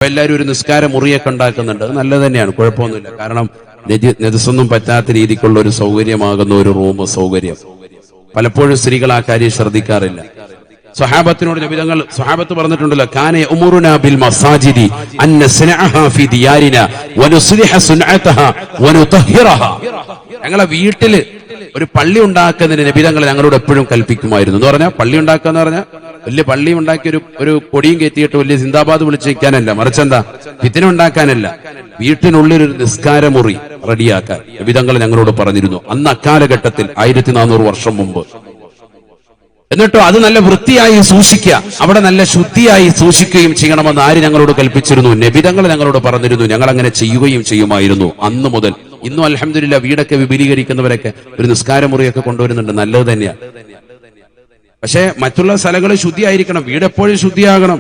എല്ലാവരും ഒരു നിസ്കാര മുറിയൊക്കെ ഉണ്ടാക്കുന്നുണ്ട്. അത് നല്ലത് തന്നെയാണ്, കുഴപ്പമൊന്നുമില്ല. കാരണം നെജസൊന്നും പറ്റാത്ത രീതിക്കുള്ള ഒരു സൗകര്യമാകുന്ന ഒരു റൂം സൗകര്യം പലപ്പോഴും സ്ത്രീകൾ ആ കാര്യം ശ്രദ്ധിക്കാറില്ല. സ്വഹാബത്തിനോട് നബി തങ്ങൾ സ്വഹാബത്ത് പറഞ്ഞിട്ടുണ്ടല്ലോ, കാന യഅ്മുറുനാ ബിൽ മസാജിദി അൻ നസ്നഅഹാ ഫി ദിയാരിനാ വനുസ്ലിഹ സുൻഅതഹാ വനുതഹിറഹാ. ഞങ്ങളെ വീട്ടില് ഒരു പള്ളി ഉണ്ടാക്കുന്നതിന് നബി തങ്ങൾ ഞങ്ങളോട് എപ്പോഴും കൽപ്പിക്കുമായിരുന്നു. എന്ന് പറഞ്ഞാൽ പള്ളി ഉണ്ടാക്കുക എന്ന് പറഞ്ഞാൽ വലിയ പള്ളി ഉണ്ടാക്കി ഒരു കൊടിയും കയറ്റിയിട്ട് വലിയ സിന്ദാബാദ് വിളിച്ച് വയ്ക്കാനല്ല, മറിച്ചെന്താ ഫിത്ന ഉണ്ടാക്കാനല്ല, വീട്ടിനുള്ളിൽ ഒരു നിസ്കാരമുറി റെഡിയാക്കാൻ നബി തങ്ങൾ ഞങ്ങളോട് പറഞ്ഞിരുന്നു. അന്ന് അക്കാലഘട്ടത്തിൽ 1400 വർഷം മുമ്പ്. എന്നിട്ടോ അത് നല്ല വൃത്തിയായി സൂക്ഷിക്കുക, അവിടെ നല്ല ശുദ്ധിയായി സൂക്ഷിക്കുകയും ചെയ്യണമെന്ന് ആര് ഞങ്ങളോട് കൽപ്പിച്ചിരുന്നു? നബി തങ്ങൾ ഞങ്ങളോട് പറഞ്ഞിരുന്നു. ഞങ്ങൾ അങ്ങനെ ചെയ്യുകയും ചെയ്യുമായിരുന്നു. അന്ന് മുതൽ ഇന്നും അൽഹംദുലില്ലാഹ് വീടൊക്കെ വിപുലീകരിക്കുന്നവരൊക്കെ ഒരു നിസ്കാരമുറിയൊക്കെ കൊണ്ടുവരുന്നുണ്ട്, നല്ലത് തന്നെയാണ്. പക്ഷെ മറ്റുള്ള സ്ഥലങ്ങൾ ശുദ്ധിയായിരിക്കണം, വീട് എപ്പോഴും ശുദ്ധിയാകണം.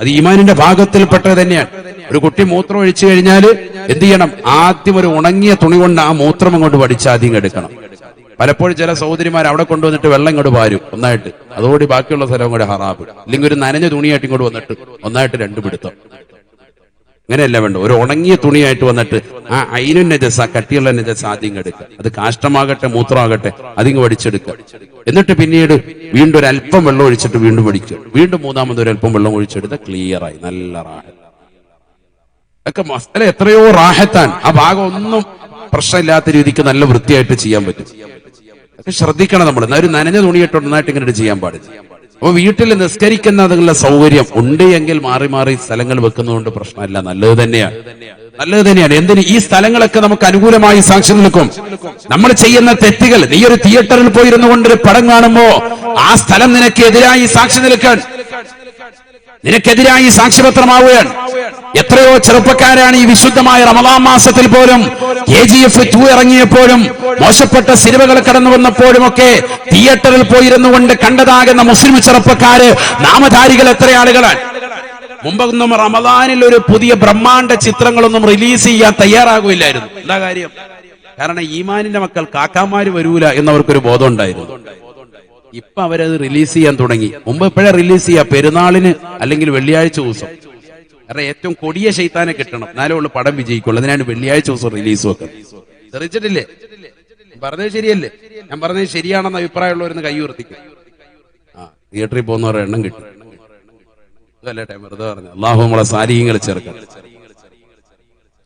അത് ഈമാനിന്റെ ഭാഗത്തിൽപ്പെട്ടത് തന്നെയാണ്. ഒരു കുട്ടി മൂത്രം ഒഴിച്ചു കഴിഞ്ഞാൽ എന്ത് ചെയ്യണം? ആദ്യം ഒരു ഉണങ്ങിയ തുണി കൊണ്ട് ആ മൂത്രം അങ്ങോട്ട് വടിച്ച് ആദ്യം എടുക്കണം. പലപ്പോഴും ചില സഹോദരിമാർ അവിടെ കൊണ്ടുവന്നിട്ട് വെള്ളം ഇങ്ങോട്ട് പാരും ഒന്നായിട്ട്, അതോടെ ബാക്കിയുള്ള സ്ഥലം കൂടെ ഹറാബ്. അല്ലെങ്കിൽ ഒരു നനഞ്ഞ തുണിയായിട്ട് ഇങ്ങോട്ട് വന്നിട്ട് ഒന്നായിട്ട് രണ്ടു പിടുത്തം. അങ്ങനെയല്ല വേണ്ട, ഒരു ഉണങ്ങിയ തുണിയായിട്ട് വന്നിട്ട് ആ അയിനു നജസ, കട്ടിയുള്ള നജസ ആദ്യം എടുക്കുക. അത് കാഷ്ടമാകട്ടെ മൂത്രമാകട്ടെ അതിങ്ങ് വടിച്ചെടുക്കുക. എന്നിട്ട് പിന്നീട് വീണ്ടും ഒരു അല്പം വെള്ളം ഒഴിച്ചിട്ട് വീണ്ടും വടിക്കുക. വീണ്ടും മൂന്നാമത് ഒരു അല്പം വെള്ളം ഒഴിച്ചെടുത്ത് ക്ലിയറായി, നല്ല റാഹത്ത്. ഒക്കെ മസല എത്രയോ റാഹത്താൻ. ആ ഭാഗം ഒന്നും പ്രശ്നമില്ലാത്ത രീതിക്ക് നല്ല വൃത്തിയായിട്ട് ചെയ്യാൻ പറ്റും. ഒക്കെ ശ്രദ്ധിക്കണം നമ്മൾ. ഒരു നനഞ്ഞ തുണിയിട്ട് ഒന്നായിട്ട് ഇങ്ങനെ ചെയ്യാൻ പാടില്ല. അപ്പൊ വീട്ടിൽ നിസ്കരിക്കുന്നതിനുള്ള സൗകര്യം ഉണ്ട് എങ്കിൽ മാറി മാറി സ്ഥലങ്ങൾ വെക്കുന്നതുകൊണ്ട് പ്രശ്നമില്ല, നല്ലത് തന്നെയാണ്, നല്ലത് തന്നെയാണ്. എന്തിന്? ഈ സ്ഥലങ്ങളൊക്കെ നമുക്ക് അനുകൂലമായി സാക്ഷി നിൽക്കും. നമ്മൾ ചെയ്യുന്ന തെറ്റുകൾ, നീ ഒരു തിയേറ്ററിൽ പോയിരുന്നു കൊണ്ടൊരു പടം കാണുമ്പോ ആ സ്ഥലം നിനക്ക് എതിരായി സാക്ഷി നിൽക്കാൻ, നിനക്കെതിരായി സാക്ഷ്യപത്രമാവുകയാണ്. എത്രയോ ചെറുപ്പക്കാരാണ് ഈ വിശുദ്ധമായ റമദാൻ മാസത്തിൽ പോലും KGF 2 ഇറങ്ങിയപ്പോഴും മോശപ്പെട്ട സിനിമകൾ കടന്നു വന്നപ്പോഴും ഒക്കെ തിയേറ്ററിൽ പോയിരുന്നു കൊണ്ട് കണ്ടതാകുന്ന മുസ്ലിം ചെറുപ്പക്കാര് നാമധാരികൾ എത്ര ആളുകളാണ്. മുമ്പൊന്നും റമദാനിൽ ഒരു പുതിയ ബ്രഹ്മാണ്ഡ ചിത്രങ്ങളൊന്നും റിലീസ് ചെയ്യാൻ തയ്യാറാകില്ലായിരുന്നു. എന്താ കാര്യം? കാരണം ഈമാനിന്റെ മക്കൾ കാക്കാമാര് വരൂല എന്നവർക്കൊരു ബോധം ഉണ്ടായിരുന്നു. ഇപ്പൊ അവരത് റിലീസ് ചെയ്യാൻ തുടങ്ങി. മുമ്പ് എപ്പോഴാ റിലീസ് ചെയ്യാ? പെരുന്നാളിന് അല്ലെങ്കിൽ വെള്ളിയാഴ്ച ദിവസം. കാരണം ഏറ്റവും കൊടിയ ശൈത്താനെ കിട്ടണം, എന്നാലേ ഉള്ളു പടം വിജയിക്കുള്ളൂ. അതിനാണ് വെള്ളിയാഴ്ച ദിവസം റിലീസ് വെക്കുന്നത്. തെറിച്ചിട്ടില്ലേ? പറഞ്ഞത് ശരിയല്ലേ? ഞാൻ പറഞ്ഞത് ശരിയാണെന്ന് അഭിപ്രായമുള്ളവരെന്ന് കൈ ഉയർത്തിക്കും. ആ തിയേറ്ററിൽ പോകുന്നവരുടെ എണ്ണം കിട്ടും. അതല്ലേട്ടെ വെറുതെ പറഞ്ഞു. അല്ലാഹു നമ്മളെ സാലിഹ്യങ്ങൾ ചേർക്കണം.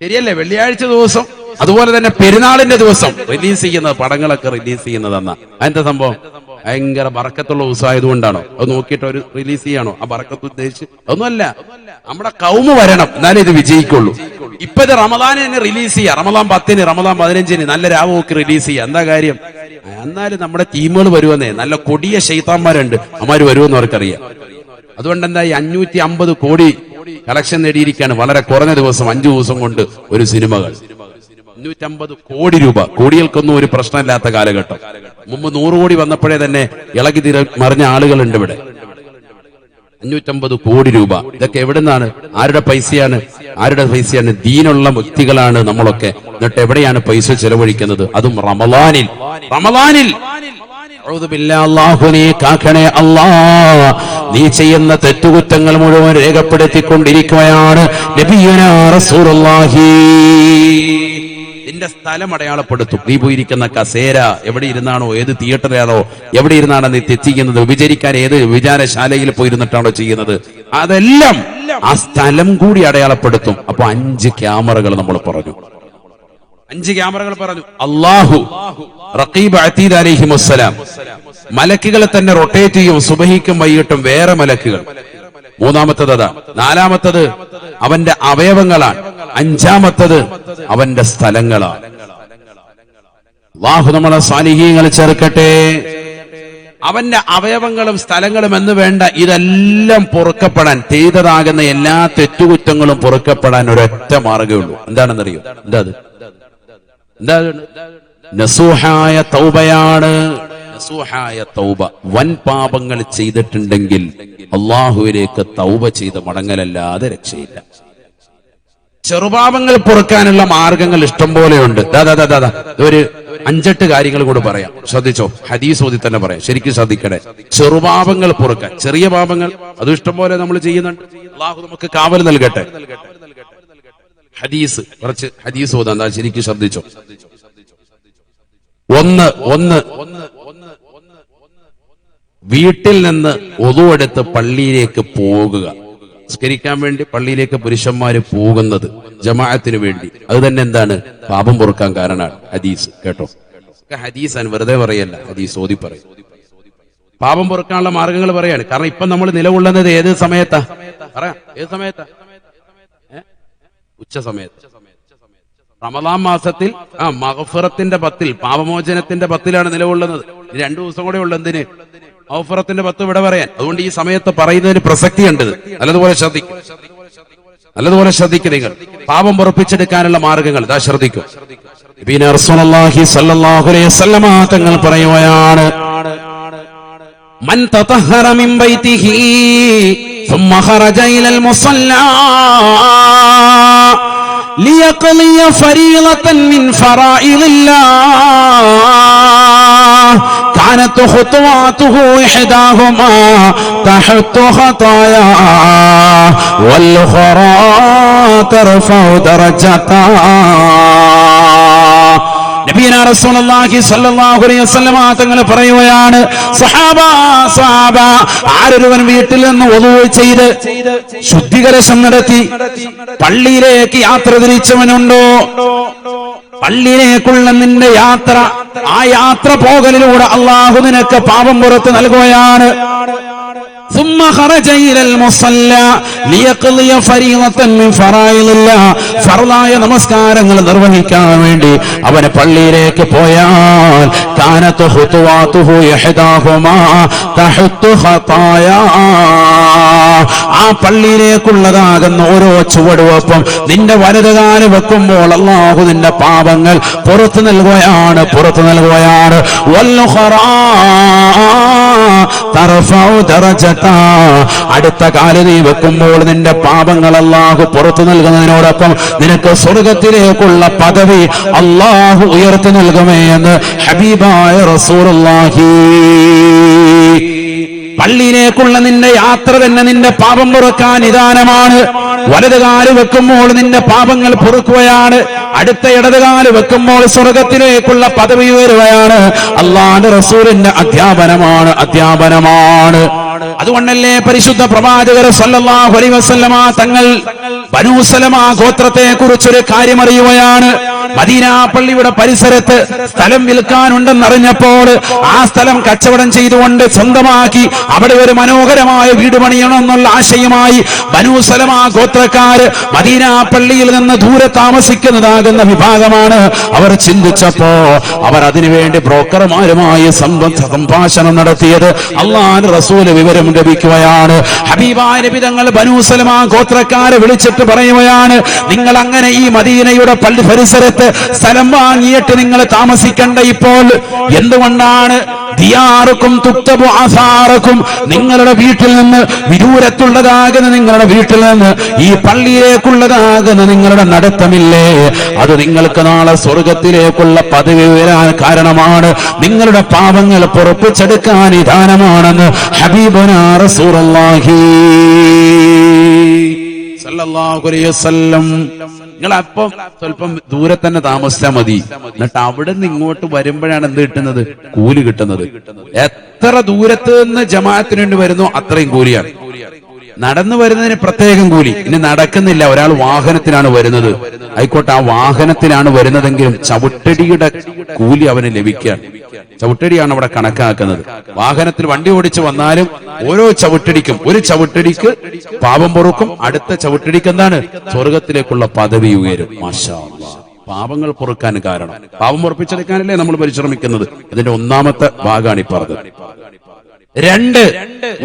ശരിയല്ലേ? വെള്ളിയാഴ്ച ദിവസം, അതുപോലെ തന്നെ പെരുന്നാളിന്റെ ദിവസം റിലീസ് ചെയ്യുന്നത്, പടങ്ങളൊക്കെ റിലീസ് ചെയ്യുന്നതെന്നാ. അതിന്റെ സംഭവം ഭയങ്കര ബറക്കത്തുള്ള ദിവസമായതുകൊണ്ടാണോ? അത് നോക്കിയിട്ട് ഒരു റിലീസ് ചെയ്യാണോ? ആ ബറക്കത്ത് ഉദ്ദേശിച്ച് അതൊന്നുമല്ല. നമ്മുടെ കൗമ വരണം, എന്നാലേ ഇത് വിജയിക്കുള്ളൂ. ഇപ്പൊ ഇത് റമദാന് തന്നെ റിലീസ് ചെയ്യാം. റമദാൻ 10-ന്, റമദാൻ 15-ന് നല്ല രാവ് നോക്കി റിലീസ് ചെയ്യാം. എന്താ കാര്യം? എന്നാലും നമ്മുടെ ടീമുകൾ വരുമെന്നേ, നല്ല കൊടിയ ശൈത്താന്മാരുണ്ട്, അമാര് വരുമെന്ന് അവർക്കറിയാം. അതുകൊണ്ട് എന്താ, 550 കോടി കളക്ഷൻ നേടിയിരിക്കുകയാണ് വളരെ കുറഞ്ഞ ദിവസം, 5 ദിവസം കൊണ്ട് ഒരു സിനിമകൾ. 550 കോടി രൂപ. കോടികൾക്കൊന്നും ഒരു പ്രശ്നമില്ലാത്ത കാലഘട്ടം. മുമ്പ് 100 കോടി വന്നപ്പോഴേ തന്നെ ഇളകി മറിഞ്ഞ ആളുകളുണ്ട് ഇവിടെ. 550 കോടി രൂപ. ഇതൊക്കെ എവിടെ നിന്നാണ്? ആരുടെ പൈസയാണ്? ആരുടെ പൈസയാണ്? ദീനുള്ള വ്യക്തികളാണ് നമ്മളൊക്കെ. എന്നിട്ട് എവിടെയാണ് പൈസ ചെലവഴിക്കുന്നത്? അതും റമളാനിൽ. റമളാനിൽ അല്ലാഹുവേ കാക്കണേ അല്ലാ. നീ ചെയ്യുന്ന തെറ്റുകുറ്റങ്ങൾ മുഴുവൻ രേഖപ്പെടുത്തിക്കൊണ്ടിരിക്കുകയാണ് നബിയുനാ റസൂലുള്ളാഹി. നിന്റെ സ്ഥലം അടയാളപ്പെടുത്തും. നീ പോയിരിക്കുന്ന കസേര എവിടെ ഇരുന്നാണോ, ഏത് തിയേറ്ററിലാണോ, എവിടെ ഇരുന്നാണോ നീ തെറ്റിക്കുന്നത്, വിചാരിക്കാൻ ഏത് വിചാരശാലയിൽ പോയിരുന്നിട്ടാണോ ചെയ്യുന്നത്, അതെല്ലാം ആ സ്ഥലം കൂടി അടയാളപ്പെടുത്തും. അപ്പൊ 5 ക്യാമറകൾ നമ്മൾ പറഞ്ഞു. 5 ക്യാമറകൾ പറഞ്ഞു. അല്ലാഹു, റഖീബ് അതീദ് അലൈഹിമുസ്സലാം, മലക്കുകളെ തന്നെ റൊട്ടേറ്റ് ചെയ്യും. സുബഹിക്കും വൈകിട്ടും വേറെ മലക്കുകൾ. മൂന്നാമത്തത് അതാ. നാലാമത്തത് അവന്റെ അവയവങ്ങളാണ്. 5-മത്തത് അവന്റെ സ്ഥലങ്ങളാണ്. അല്ലാഹു നമ്മളെ സാലിഹീങ്ങൾ ചേർക്കട്ടെ. അവന്റെ അവയവങ്ങളും സ്ഥലങ്ങളും എന്ന് വേണ്ട, ഇതെല്ലാം പൊറുക്കപ്പെടാൻ, ചെയ്തതാകുന്ന എല്ലാ തെറ്റുകുറ്റങ്ങളും പൊറുക്കപ്പെടാൻ ഒരൊറ്റ മാർഗ്ഗമേ ഉള്ളൂ. എന്താണെന്നറിയോ? എന്താ? നസൂഹായ തൗബയാണ്. നസൂഹായ തൗബ. വൻ പാപങ്ങൾ ചെയ്തിട്ടുണ്ടെങ്കിൽ അള്ളാഹുവിലേക്ക് തൗബ ചെയ്ത് മടങ്ങലല്ലാതെ രക്ഷയില്ല. ചെറുപാപങ്ങൾ പൊറുക്കാനുള്ള മാർഗങ്ങൾ ഇഷ്ടം പോലെയുണ്ട്. ഒരു 5-8 കാര്യങ്ങൾ കൂടെ പറയാം, ശ്രദ്ധിച്ചോ. ഹദീസ് ഓതി തന്നെ പറയാം, ശരിക്കും ശ്രദ്ധിക്കട്ടെ. ചെറുപാപങ്ങൾ പൊറുക്കാൻ, ചെറിയ പാപങ്ങൾ അത് ഇഷ്ടം പോലെ നമ്മൾ ചെയ്യുന്നുണ്ട്. അല്ലാഹു നമുക്ക് കാവൽ നൽകട്ടെ. ഹദീസ്, കുറച്ച് ഹദീസ് ഓതാ, എന്താ ശരിക്കും ശ്രദ്ധിച്ചോ. ഒന്ന് വീട്ടിൽ നിന്ന് ഒളു എടുത്ത് പള്ളിയിലേക്ക് പോകുക. നിസ്കരിക്കാൻ വേണ്ടി പള്ളിയിലേക്ക് പുരുഷന്മാര് പോകുന്നത് ജമാഅത്തിന് വേണ്ടി, അത് തന്നെ എന്താണ്, പാപം പൊറുക്കാൻ കാരണമാണ്. ഹദീസ് കേട്ടോ, ഹദീസാണ്, വെറുതെ പറയല്ല, ഹദീസ് ഓതി പറയും. പാപം പൊറുക്കാനുള്ള മാർഗങ്ങൾ പറയാണ്. കാരണം ഇപ്പൊ നമ്മൾ നിലകൊള്ളുന്നത് ഏത് സമയത്താ പറയാം, ഏത് സമയത്താ? ഉച്ച സമയത്ത്. റമദാൻ മാസത്തിൽ മഗ്ഫിറത്തിന്റെ 10, പാപമോചനത്തിന്റെ 10ലാണ് നിലകൊള്ളുന്നത്. 2 ദിവസം കൂടെ ഉള്ളു എന്തിന്, മഗ്ഫിറത്തിന്റെ 10 ഇവിടെ പറയാൻ. അതുകൊണ്ട് ഈ സമയത്ത് പറയുന്നതിന് പ്രസക്തിയുണ്ട്. നല്ലതുപോലെ ശ്രദ്ധിക്കും നിങ്ങൾ. പാപം പൊറുപ്പിച്ചെടുക്കാനുള്ള മാർഗങ്ങൾ ഇതാ ശ്രദ്ധിക്കും. നബി റസൂലുള്ളാഹി സ്വല്ലല്ലാഹു അലൈഹി വസല്ലം തങ്ങൾ പറയുകയാണ്, മൻ തതഹറ മിൻ ബൈതിഹി ثم خرج إلى المصلى ليقضي فريضة من فرائض الله كانت خطواته إحداهما تحت خطايا والأخرى ترفع درجتها. നബിയനാ റസൂലുള്ളാഹി സ്വല്ലല്ലാഹു അലൈഹി വസല്ലം തങ്ങൾ പറയുകയാണ്, സഹാബ ആരൊരുവൻ വീട്ടിൽ നിന്ന് wudu ചെയ്ത് ശുദ്ധികലശം നടത്തി പള്ളിയിലേക്ക് യാത്ര തിരിച്ചവനുണ്ടോ, പള്ളിയിലേക്കുള്ള നിന്റെ യാത്ര, ആ യാത്ര പോകലിലൂടെ അല്ലാഹു നിനക്ക് പാപം പുറത്ത് നൽകുകയാണ്. ثم خرج إلى المصلى ليقضي فريضة من فرائض الله. ഫർളായ നമസ്കാരങ്ങൾ നിർവഹിക്കാൻ വേണ്ടി അവൻ പള്ളിയിലേക്ക് പോയാൽ كانت خطواته إحداهما تحت خطايا. ആ പള്ളിയിലേക്കുള്ളതാകുന്ന ഓരോ ചുവടുവെപ്പും നിന്റെ വലതുകാല് വെക്കുമ്പോൾ അല്ലാഹു നിന്റെ പാപങ്ങൾ പുറത്തു നൽകുകയാണ്. അടുത്ത കാല് നീ വെക്കുമ്പോൾ നിന്റെ പാപങ്ങൾ അല്ലാഹു പുറത്തു നൽകുന്നതിനോടൊപ്പം നിനക്ക് സ്വർഗത്തിലേക്കുള്ള പദവി അല്ലാഹു ഉയർത്തി നൽകുമേ എന്ന് ഹബീബായ റസൂലുള്ളാഹി. പള്ളിയിലേക്കുള്ള നിന്റെ യാത്ര തന്നെ നിന്റെ പാപം പൊറുക്കാൻ നിദാനമാണ്. വലതുകാല് വെക്കുമ്പോൾ നിന്റെ പാപങ്ങൾ പൊറുക്കുകയാണ്. അടുത്ത ഇടതുകാല് വെക്കുമ്പോൾ സ്വർഗത്തിലേക്കുള്ള പദവി ഉയരുകയാണ്. അല്ലാഹുവിന്റെ റസൂലിന്റെ അധ്യാപനമാണ്. അതുകൊണ്ടല്ലേ പരിശുദ്ധ പ്രവാചകർ സല്ലല്ലാഹു അലൈഹി വസല്ലമ തങ്ങൾ ബനൂ സലമ ഗോത്രത്തെ കുറിച്ചൊരു കാര്യം അറിയുകയാണ്. മദീന പള്ളിയുടെ പരിസരത്ത് സ്ഥലം വിൽക്കാനുണ്ടെന്നറിഞ്ഞപ്പോൾ ആ സ്ഥലം കച്ചവടം ചെയ്തുകൊണ്ട് സ്വന്തമാക്കി അവിടെ ഒരു മനോഹരമായ വീട് പണിയണമെന്നുള്ള ആശയമായി ബനൂ സലമ ഗോത്രക്കാര് മദീന പള്ളിയിൽ നിന്ന് ദൂരെ താമസിക്കുന്നതാകുന്ന വിഭാഗമാണ്. അവർ ചിന്തിച്ചപ്പോ അവർ അതിനുവേണ്ടി ബ്രോക്കർമാരുമായി സംഭാഷണം നടത്തിയത് അല്ലാഹുവിന്റെ റസൂൽ വിവരം ലഭിക്കുകയാണ്. ഹബീബായ നബി തങ്ങൾ ബനൂ സലമ ഗോത്രക്കാരെ വിളിച്ചിട്ട് പറയുകയാണ്, നിങ്ങൾ അങ്ങനെ ഈ മദീനയുടെ പള്ളി പരിസരത്ത് സ്ഥലം വാങ്ങിയിട്ട് നിങ്ങൾ താമസിക്കണ്ട. ഇപ്പോൾ എന്തുകൊണ്ടാണ് ദിയാറുക്കും തുക്തബു ആസാറക്കും, നിങ്ങളുടെ വീട്ടിൽ നിന്ന് വിദൂരത്തുള്ളതാകുന്ന നിങ്ങളുടെ വീട്ടിൽ നിന്ന് ഈ പള്ളിയിലേക്കുള്ളതാകുന്ന നിങ്ങളുടെ നടത്തമില്ലേ, അത് നിങ്ങൾക്ക് നാളെ സ്വർഗത്തിലേക്കുള്ള പദവി വരാൻ കാരണമാണ്. നിങ്ങളുടെ പാപങ്ങൾ പൊറുപ്പിച്ചെടുക്കാൻ നിദാനമാണെന്ന് ഹബീബുനാ റസൂലുള്ളാഹി സല്ലല്ലാഹു അലൈഹി വസല്ലം. നിങ്ങൾ അപ്പം സ്വല്പം ദൂരെ തന്നെ താമസിച്ചാൽ മതി. എന്നിട്ട് അവിടെ നിന്ന് ഇങ്ങോട്ട് വരുമ്പോഴാണ് എന്ത് കിട്ടുന്നത്, കൂലി കിട്ടുന്നത്. എത്ര ദൂരത്ത് നിന്ന് ജമാഅത്തിന് വേണ്ടി വരുന്നു അത്രയും കൂലിയാണ്. നടന്നു വരുന്നതിന് പ്രത്യേകം കൂലി. ഇനി നടക്കുന്നില്ല, ഒരാൾ വാഹനത്തിലാണ് വരുന്നത്, ആയിക്കോട്ടെ, ആ വാഹനത്തിലാണ് വരുന്നതെങ്കിലും ചവിട്ടടിയുടെ കൂലി അവന് ലഭിക്കാൻ. ചവിട്ടടിയാണ് അവിടെ കണക്കാക്കുന്നത്. വാഹനത്തിൽ വണ്ടി ഓടിച്ചു വന്നാലും ഓരോ ചവിട്ടടിക്കും, ഒരു ചവിട്ടടിക്ക് പാപം പൊറുക്കും, അടുത്ത ചവിട്ടടിക്ക് എന്താണ്, സ്വർഗത്തിലേക്കുള്ള പദവി ഉയരും. മാഷാ അല്ലാഹ്. പാപങ്ങൾ പൊറുക്കാൻ കാരണം, പാപം പൊറുപ്പിച്ചെടുക്കാനല്ലേ നമ്മൾ പരിശ്രമിക്കുന്നത്. അതിന്റെ ഒന്നാമത്തെ ഭാഗമാണ് ഈ പറഞ്ഞത്. 2,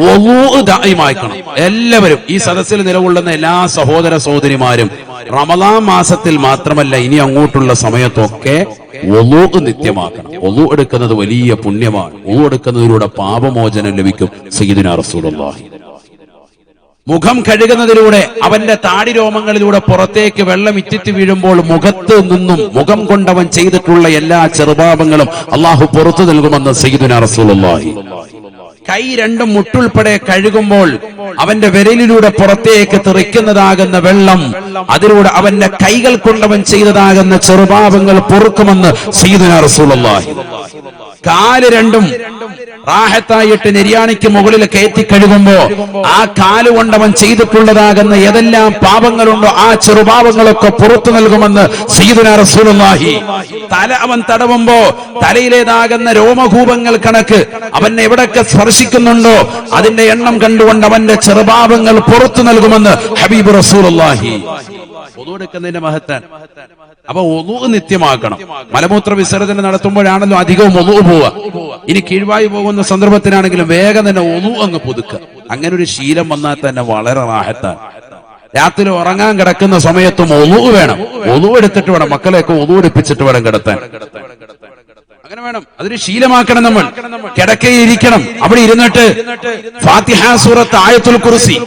വുളൂ ദായിമാക്കണം. എല്ലാവരും ഈ സദസ്സിൽ നിലകൊള്ളുന്ന എല്ലാ സഹോദര സഹോദരിമാരും റമദാൻ മാസത്തിൽ മാത്രമല്ല ഇനി അങ്ങോട്ടുള്ള സമയത്തൊക്കെ വുളൂ നിത്യമാക്കണം. വുളൂ എടുക്കുന്നത് വലിയ പുണ്യമാണ്. വുളൂ എടുക്കുന്നതിലൂടെ പാപമോചനം ലഭിക്കും. സയ്യിദുനാ റസൂലുള്ളാഹി മുഖം കഴുകുന്നതിലൂടെ അവന്റെ താടി രോമങ്ങളിലൂടെ പുറത്തേക്ക് വെള്ളം ഇറ്റിറ്റ് വീഴുമ്പോൾ മുഖത്ത് നിന്നും മുഖം കൊണ്ടവൻ ചെയ്തിട്ടുള്ള എല്ലാ ചെറുപാപങ്ങളും അള്ളാഹു പുറത്തു നൽകുമെന്ന് സയ്യിദുനാ റസൂലുള്ളാഹി. കൈ രണ്ടും മുട്ടുൾപ്പെടെ കഴുകുമ്പോൾ അവന്റെ വിരലിലൂടെ പുറത്തേക്ക് തെറിക്കുന്നതാകുന്ന വെള്ളം, അതിലൂടെ അവന്റെ കൈകൾ കൊണ്ടവൻ ചെയ്തതാകുന്ന ചെറുപാപങ്ങൾ പൊറുക്കുമെന്ന് സയ്യിദുനാ റസൂലുള്ളാഹി. കാല് രണ്ടും റാഹത്തായിട്ട് നെര്യാണിക്ക് മുകളിൽ കയറ്റി കഴുകുമ്പോ ആ കാല് കൊണ്ടവൻ ചെയ്തിട്ടുള്ളതാകുന്ന ഏതെല്ലാം പാപങ്ങളുണ്ടോ ആ ചെറുപാപങ്ങളൊക്കെ പുറത്തു നൽകുമെന്ന് സയ്യിദുനാ റസൂലുള്ളാഹി. തല അവൻ തടവുമ്പോ തലയിലേതാകുന്ന രോമകൂപങ്ങൾ കണക്ക് അവൻ എവിടൊക്കെ സ്പർശിക്കുന്നുണ്ടോ അതിന്റെ എണ്ണം കണ്ടുകൊണ്ട് അവന്റെ ചെറുപാപങ്ങൾ പുറത്തു നൽകുമെന്ന് ഹബീബ് റസൂലുള്ളാഹി. വുളു എടുക്കുന്നതിന്റെ മഹത്താൻ. അപ്പൊ വുളു നിത്യമാക്കണം. മലമൂത്ര വിസർജനം നടത്തുമ്പോഴാണല്ലോ അധികവും വുളു പോവുക. ഇനി കീഴ്വായി പോകുന്ന സന്ദർഭത്തിനാണെങ്കിലും വേഗം തന്നെ വുളു അങ്ങ് പുതുക്കുക. അങ്ങനെ ഒരു ശീലം വന്നാൽ തന്നെ വളരെ റാഹത്താണ്. രാത്രി ഉറങ്ങാൻ കിടക്കുന്ന സമയത്തും വുളു വേണം. വുളു എടുത്തിട്ട് വേണം മക്കളെയൊക്കെ വുളു എടുപ്പിച്ചിട്ട് വേണം കിടത്താൻ. അങ്ങനെ വേണം, അതൊരു ശീലമാക്കണം. നമ്മൾ കിടക്കയിൽ ഇരിക്കണം, അവിടെ ഇരുന്നിട്ട് ഫാത്തിഹ സൂറത്ത്, ആയത്തുൽ കുർസി,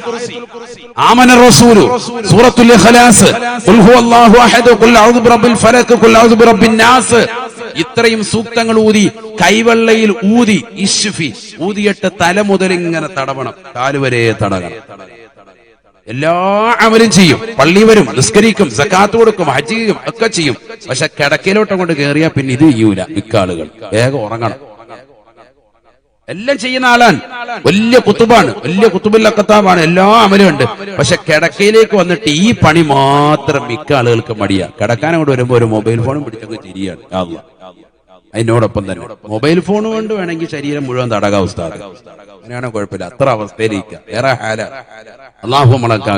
ആമന റസൂലു, സൂറത്തുൽ ഇഖ്ലാസ്, ഖുൽ ഹുവല്ലാഹു അഹദ്, ഖുൽ അഊദു ബിറബ്ബിൽ ഫലക്, ഖുൽ അഊദു ബിറബ്ബിൻ നാസ്, ഇത്രയും സൂക്തങ്ങൾ ഊതി കൈവെള്ളയിൽ ഊതി ഇശ്ഫി ഊതിയിട്ട് തല മുതൽ ഇങ്ങനെ തടവണം, കാലുവരെ തടകണം. എല്ലാ അമലും ചെയ്യും, പള്ളി വരും, നിസ്കരിക്കും, സക്കാത്ത് കൊടുക്കും, ഹജ്ജ് ചെയ്യും, ഒക്കെ ചെയ്യും. പക്ഷെ കിടക്കയിലോട്ട് കൊണ്ട് കയറിയാ പിന്നെ ഇത് ചെയ്യൂല. മിക്കാളുകൾ വേഗം ഉറങ്ങണം. എല്ലാം ചെയ്യുന്ന ആളാണ്, വലിയ കുത്തുബാണ്, വലിയ കുത്തുബുൽ അഖ്താബാണ്, എല്ലാ അമലും ഉണ്ട്. പക്ഷെ കിടക്കയിലേക്ക് വന്നിട്ട് ഈ പണി മാത്രം മിക്ക ആളുകൾക്ക് മടിയാ. കിടക്കാൻ അങ്ങോട്ട് വരുമ്പോ ഒരു മൊബൈൽ ഫോണും പിടിച്ചൊക്കെ ശരിയാണ്. അതിനോടൊപ്പം തന്നെ മൊബൈൽ ഫോൺ കൊണ്ട് വേണമെങ്കിൽ ശരീരം മുഴുവൻ തടകാം ഉസ്താദ്. അങ്ങനെയാണോ കുഴപ്പമില്ല, അത്ര അവസ്ഥയിലിരിക്കുക. വേറെ ഹാല. അള്ളാഹു നമ്മളൊക്കെ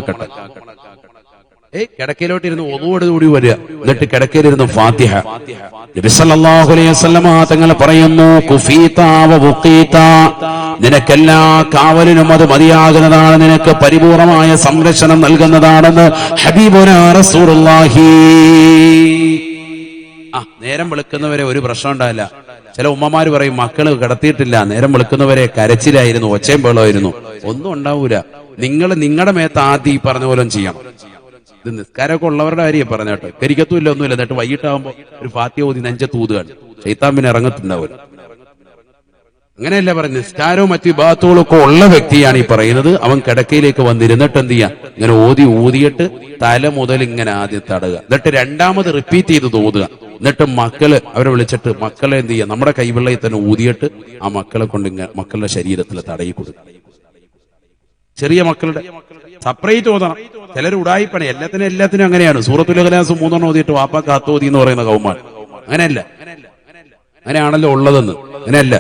കിടക്കയിലോട്ടിരുന്ന് ഒന്നുകൂടി വരിക, എന്നിട്ട് കിടക്കയിലിരുന്ന് ഫാത്തിഹ. നബി സല്ലല്ലാഹു അലൈഹി വസല്ലമ തങ്ങൾ പറയുന്നു, കുഫീതാ വ വുഖീതാ, നിനക്കെല്ലാ കാവലിനും അത് മതിയാകുന്നതാണ്, നിനക്ക് പരിപൂർണമായ സംരക്ഷണം നൽകുന്നതാണെന്ന് ഹബീബുനാ റസൂലുള്ളാഹി. നേരം വെളുക്കുന്നവരെ ഒരു പ്രശ്നം ഉണ്ടാവില്ല. ചില ഉമ്മമാര് പറയും മക്കള് കിടത്തിയിട്ടില്ല, നേരം വെളുക്കുന്നവരെ കരച്ചിലായിരുന്നു, ഒച്ചയും ബഹളമായിരുന്നു. ഒന്നും ഉണ്ടാവൂല. നിങ്ങൾ നിങ്ങളുടെ മേത്ത് ആദ്യം ഈ പറഞ്ഞ പോലെ ചെയ്യണം. ഇത് നിസ്കാരമൊക്കെ ഉള്ളവരുടെ കാര്യം പറഞ്ഞോട്ടെ. കരിക്കത്തുമില്ല, ഒന്നുമില്ല. എന്നിട്ട് വൈകിട്ടാകുമ്പോ ഒരു ഫാത്തിഹ ഓതി നെഞ്ചത്ത് ഊതുകയാണ്. ശൈത്താൻ പിന്നെ ഇറങ്ങത്തുണ്ടാവില്ല. അങ്ങനെയല്ല പറഞ്ഞു. നിസ്കാരവും മറ്റു ഇബാദത്തുകളും ഒക്കെ ഉള്ള വ്യക്തിയാണ് ഈ പറയുന്നത്. അവൻ കിടക്കയിലേക്ക് വന്നിരുന്നിട്ട് എന്ത് ചെയ്യാം, ഇങ്ങനെ ഊതിയിട്ട് തല മുതൽ ഇങ്ങനെ ആദ്യം തടയുക, എന്നിട്ട് രണ്ടാമത് റിപ്പീറ്റ് ചെയ്ത് ഊതുക. എന്നിട്ട് മക്കള് അവരെ വിളിച്ചിട്ട് മക്കളെ എന്ത് ചെയ്യുക, നമ്മുടെ കൈവെള്ളയിൽ തന്നെ ഊതിയിട്ട് ആ മക്കളെ കൊണ്ട് മക്കളുടെ ശരീരത്തിൽ തടയി കൊടുക്കുക. ചെറിയ മക്കളുടെ സെപ്പറേറ്റ് ഓതണം. ചിലർ ഉടായിപ്പണി. എല്ലാത്തിനും അങ്ങനെയാണ്. സൂറത്തുൽ ഇഖ്ലാസ് 3 ഓതിയിട്ട് വാപ്പാ കാത്തോതി എന്ന് പറയുന്ന കൗമാൻ. അങ്ങനെയല്ല, അങ്ങനെയാണല്ലോ ഉള്ളതെന്ന്. അങ്ങനെയല്ല,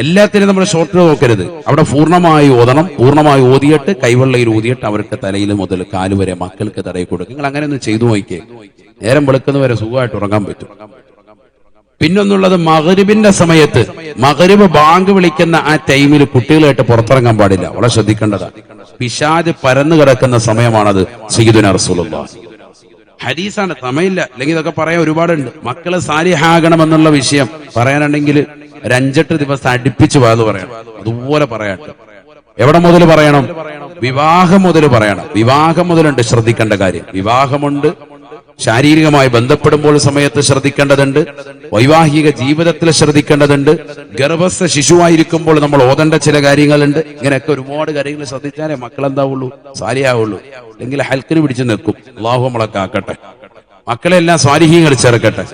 എല്ലാത്തിനും നമ്മൾ ഷോർട്ട് നോക്കരുത്. അവിടെ പൂർണ്ണമായി ഓതണം. പൂർണ്ണമായി ഓതിയിട്ട് കൈവെള്ളയിൽ ഊതിയിട്ട് അവർക്ക് തലയിൽ മുതൽ കാലുവരെ മക്കൾക്ക് തടയി കൊടുക്കും. നിങ്ങൾ അങ്ങനെ ഒന്ന് ചെയ്തു നോക്കിയേ, നേരം വെളുക്കുന്നവരെ സുഖമായിട്ട് ഉറങ്ങാൻ പറ്റും. പിന്നൊന്നുള്ളത്, മഗ്രിബിന്റെ സമയത്ത്, മഗ്രിബ് ബാങ്ക് വിളിക്കുന്ന ആ ടൈമിൽ കുട്ടികളായിട്ട് പുറത്തിറങ്ങാൻ പാടില്ല. വളരെ ശ്രദ്ധിക്കേണ്ടതാണ്. പിശാച് പരന്നു കിടക്കുന്ന സമയമാണത്. സയ്യിദുനാ റസൂലുള്ളാഹി ഹദീസാണ്, സമയമില്ല. അല്ലെങ്കിൽ ഇതൊക്കെ പറയാൻ ഒരുപാടുണ്ട്. മക്കള് സാലിഹാകണമെന്നുള്ള വിഷയം പറയാനുണ്ടെങ്കിൽ 5-8 ദിവസം അടുപ്പിച്ച് വാത് പറയണം. അതുപോലെ പറയട്ടെ. എവിടെ മുതൽ പറയണം? വിവാഹം മുതൽ പറയണം. വിവാഹം മുതലുണ്ട് ശ്രദ്ധിക്കേണ്ട കാര്യം. വിവാഹമുണ്ട്, ശാരീരികമായി ബന്ധപ്പെടുമ്പോൾ സമയത്ത് ശ്രദ്ധിക്കേണ്ടതുണ്ട്, വൈവാഹിക ജീവിതത്തിൽ ശ്രദ്ധിക്കേണ്ടതുണ്ട്, ഗർഭസ്ഥ ശിശുവായിരിക്കുമ്പോൾ നമ്മൾ ഓതേണ്ട ചില കാര്യങ്ങളുണ്ട്. ഇങ്ങനെയൊക്കെ ഒരുപാട് കാര്യങ്ങൾ ശ്രദ്ധിച്ചാലേ മക്കളെന്താവുള്ളൂ, സാലിയാവുള്ളൂ. അല്ലെങ്കിൽ ഹൽക്കിന് പിടിച്ചു നിൽക്കും. അല്ലാഹു നമ്മളൊക്കെ ആക്കട്ടെ. മക്കളെല്ലാം സ്വാലിഹീങ്ങൾ ചേർക്കട്ടെ.